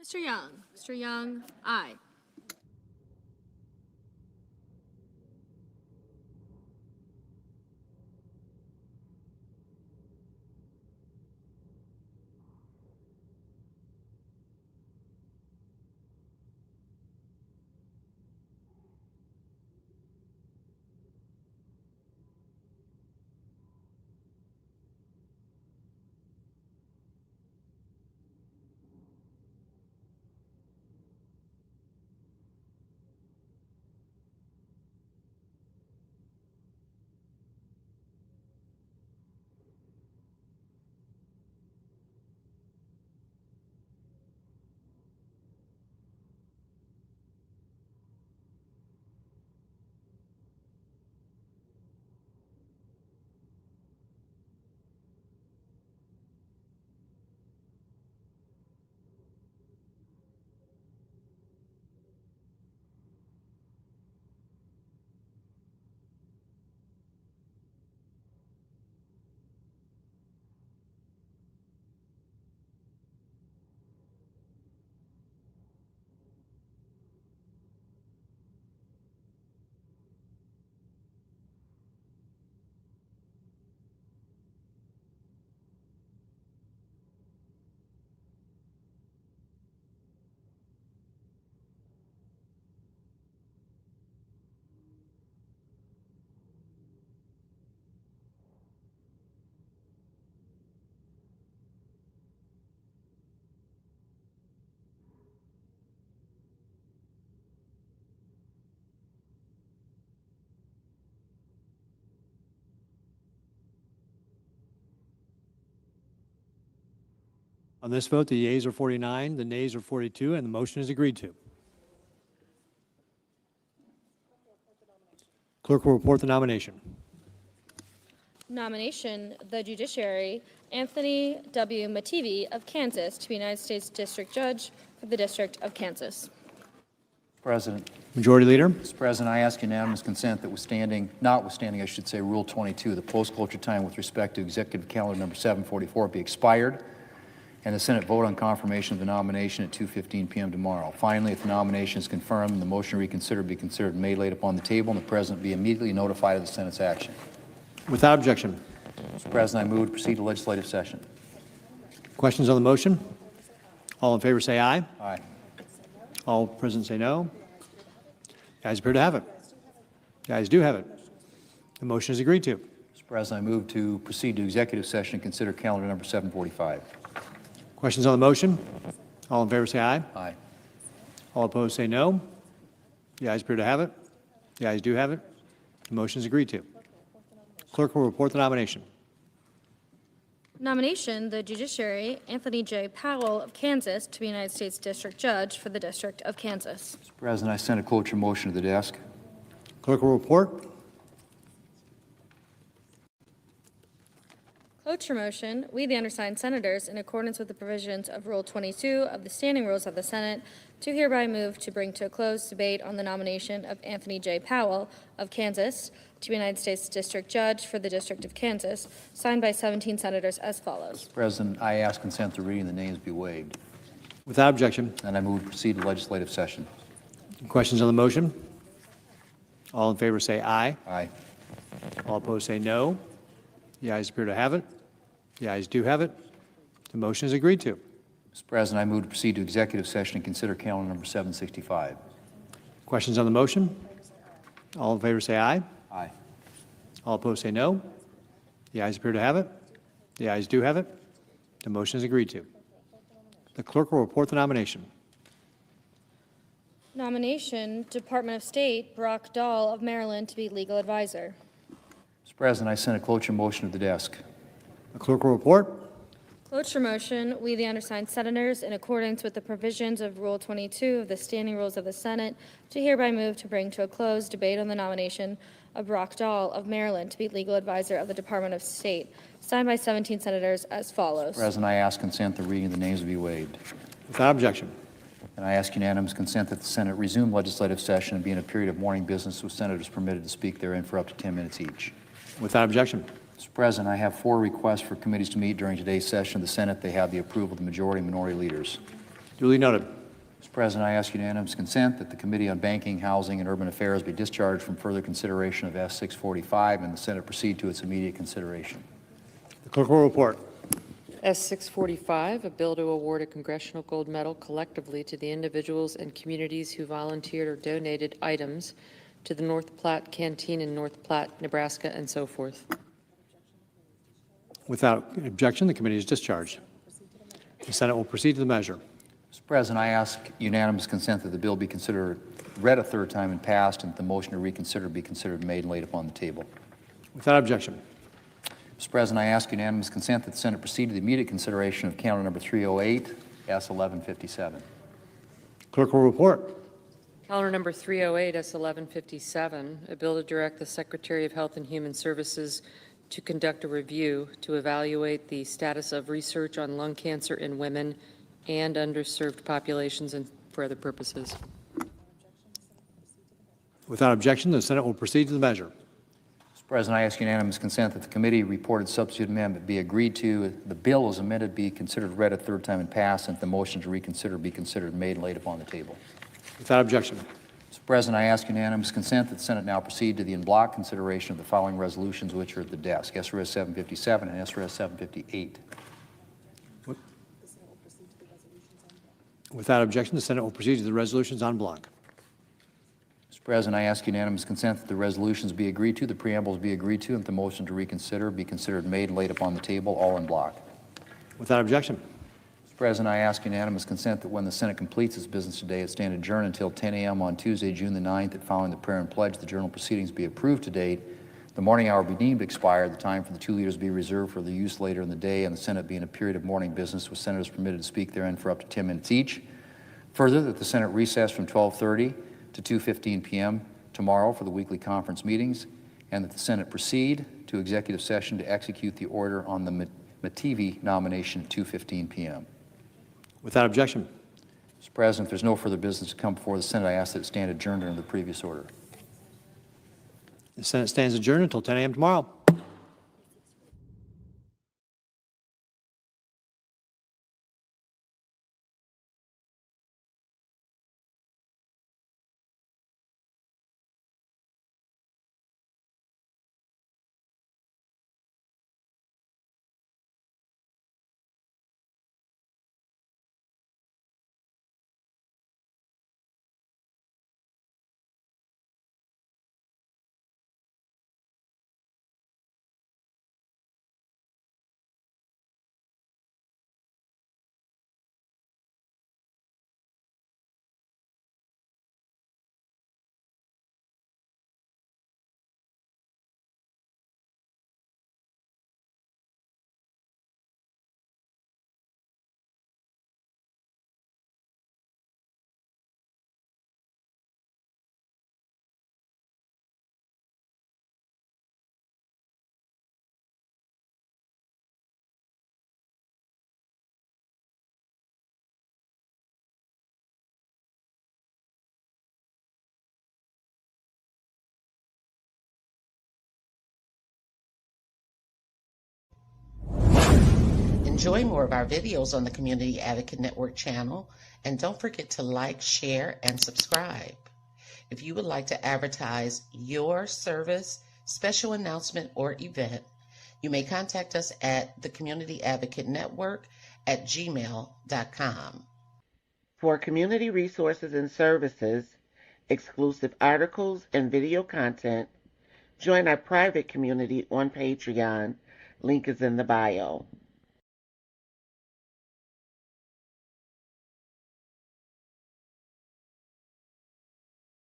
Mr. Young. Mr. Young, aye. On this vote, the yeas are 49, the nays are 42, and the motion is agreed to. Clerk will report the nomination. Nomination, the judiciary, Anthony W. Mativi of Kansas to be United States District Judge for the District of Kansas. President. Majority Leader, Mr. President, I ask unanimous consent that notwithstanding, I should say, Rule 22, the post-closure time with respect to Executive Calendar Number 744 be expired, and the Senate vote on confirmation of the nomination at 2:15 p.m. tomorrow. Finally, if the nomination is confirmed, the motion to reconsider be considered and made laid upon the table, and the President be immediately notified of the Senate's action. without objection. Mr. President, I move to proceed to legislative session. Questions on the motion? All in favor say aye. Aye. All present say no. The ayes appear to have it. The ayes do have it. The motion is agreed to. Mr. President, I move to proceed to executive session and consider calendar number 745. Questions on the motion? All in favor say aye. Aye. All opposed say no. The ayes appear to have it. The ayes do have it. The motion is agreed to. Clerk will report the nomination. Nomination, the judiciary, Anthony J. Powell of Kansas to be United States District Judge for the District of Kansas. Mr. President, I send a cloture motion to the desk. Clerk will report. Cloture motion, we, the undersigned senators, in accordance with the provisions of Rule 22 of the Standing Rules of the Senate, do hereby move to bring to a close debate on the nomination of Anthony J. Powell of Kansas to be United States District Judge for the District of Kansas, signed by 17 senators as follows. Mr. President, I ask consent to reading the names be waived. Without objection. And I move to proceed to legislative session. Questions on the motion? All in favor say aye. Aye. All opposed say no. The ayes appear to have it. The ayes do have it. The motion is agreed to. Mr. President, I move to proceed to executive session and consider calendar number 765. Questions on the motion? All in favor say aye. Aye. All opposed say no. The ayes appear to have it. The ayes do have it. The motion is agreed to. The clerk will report the nomination. Nomination, Department of State, Brock Dahl of Maryland to be legal advisor. Mr. President, I send a cloture motion to the desk. The clerk will report. Cloture motion, we, the undersigned senators, in accordance with the provisions of Rule 22 of the Standing Rules of the Senate, do hereby move to bring to a close debate on the nomination of Brock Dahl of Maryland to be legal advisor of the Department of State, signed by 17 senators as follows. Mr. President, I ask consent that reading the names be waived. Without objection. And I ask unanimous consent that the Senate resume legislative session and be in a period of morning business with senators permitted to speak therein for up to 10 minutes each. Without objection. Mr. President, I have 4 requests for committees to meet during today's session of the Senate. They have the approval of the majority and minority leaders. Duly noted. Mr. President, I ask unanimous consent that the Committee on Banking, Housing, and Urban Affairs be discharged from further consideration of S-645 and the Senate proceed to its immediate consideration. The clerk will report. S-645, a bill to award a Congressional Gold Medal collectively to the individuals and communities who volunteered or donated items to the North Platte Canteen in North Platte, Nebraska, and so forth. Without objection, the committee is discharged. The Senate will proceed to the measure. Mr. President, I ask unanimous consent that the bill be considered read a third time and passed, and that the motion to reconsider be considered made and laid upon the table. Without objection. Mr. President, I ask unanimous consent that the Senate proceed to the immediate consideration of calendar number 308, S-1157. Clerk will report. Calendar number 308, S-1157, a bill to direct the Secretary of Health and Human Services to conduct a review to evaluate the status of research on lung cancer in women and underserved populations and for other purposes. Without objection, the Senate will proceed to the measure. Mr. President, I ask unanimous consent that the committee reported substitute amendment be agreed to, the bill as amended be considered read a third time and passed, and that the motion to reconsider be considered made and laid upon the table. Without objection. Mr. President, I ask unanimous consent that the Senate now proceed to the en bloc consideration of the following resolutions which are at the desk, SRS 757 and SRS 758. Without objection, the Senate will proceed to the resolutions en bloc. Mr. President, I ask unanimous consent that the resolutions be agreed to, the preambles be agreed to, and that the motion to reconsider be considered made and laid upon the table, all in bloc. Without objection. Mr. President, I ask unanimous consent that when the Senate completes its business today, it stand adjourned until 10 a.m. on Tuesday, June the 9th, that following the prayer and pledge, the journal proceedings be approved to date, the morning hour be deemed expired, the time for the two leaders be reserved for their use later in the day, and the Senate be in a period of morning business with senators permitted to speak therein for up to 10 minutes each. Further, that the Senate recess from 12:30 to 2:15 p.m. tomorrow for the weekly conference meetings, and that the Senate proceed to executive session to execute the order on the Mativi nomination at 2:15 p.m. Without objection. Mr. President, if there's no further business to come before the Senate, I ask that it stand adjourned under the previous order. The Senate stands adjourned until 10 a.m. tomorrow. Enjoy more of our videos on the Community Advocate Network channel, and don't forget to like, share, and subscribe. If you would like to advertise your service, special announcement, or event, you may contact us at the Community Advocate Network at gmail.com. For community resources and services, exclusive articles, and video content, join our private community on Patreon. Link is in the bio.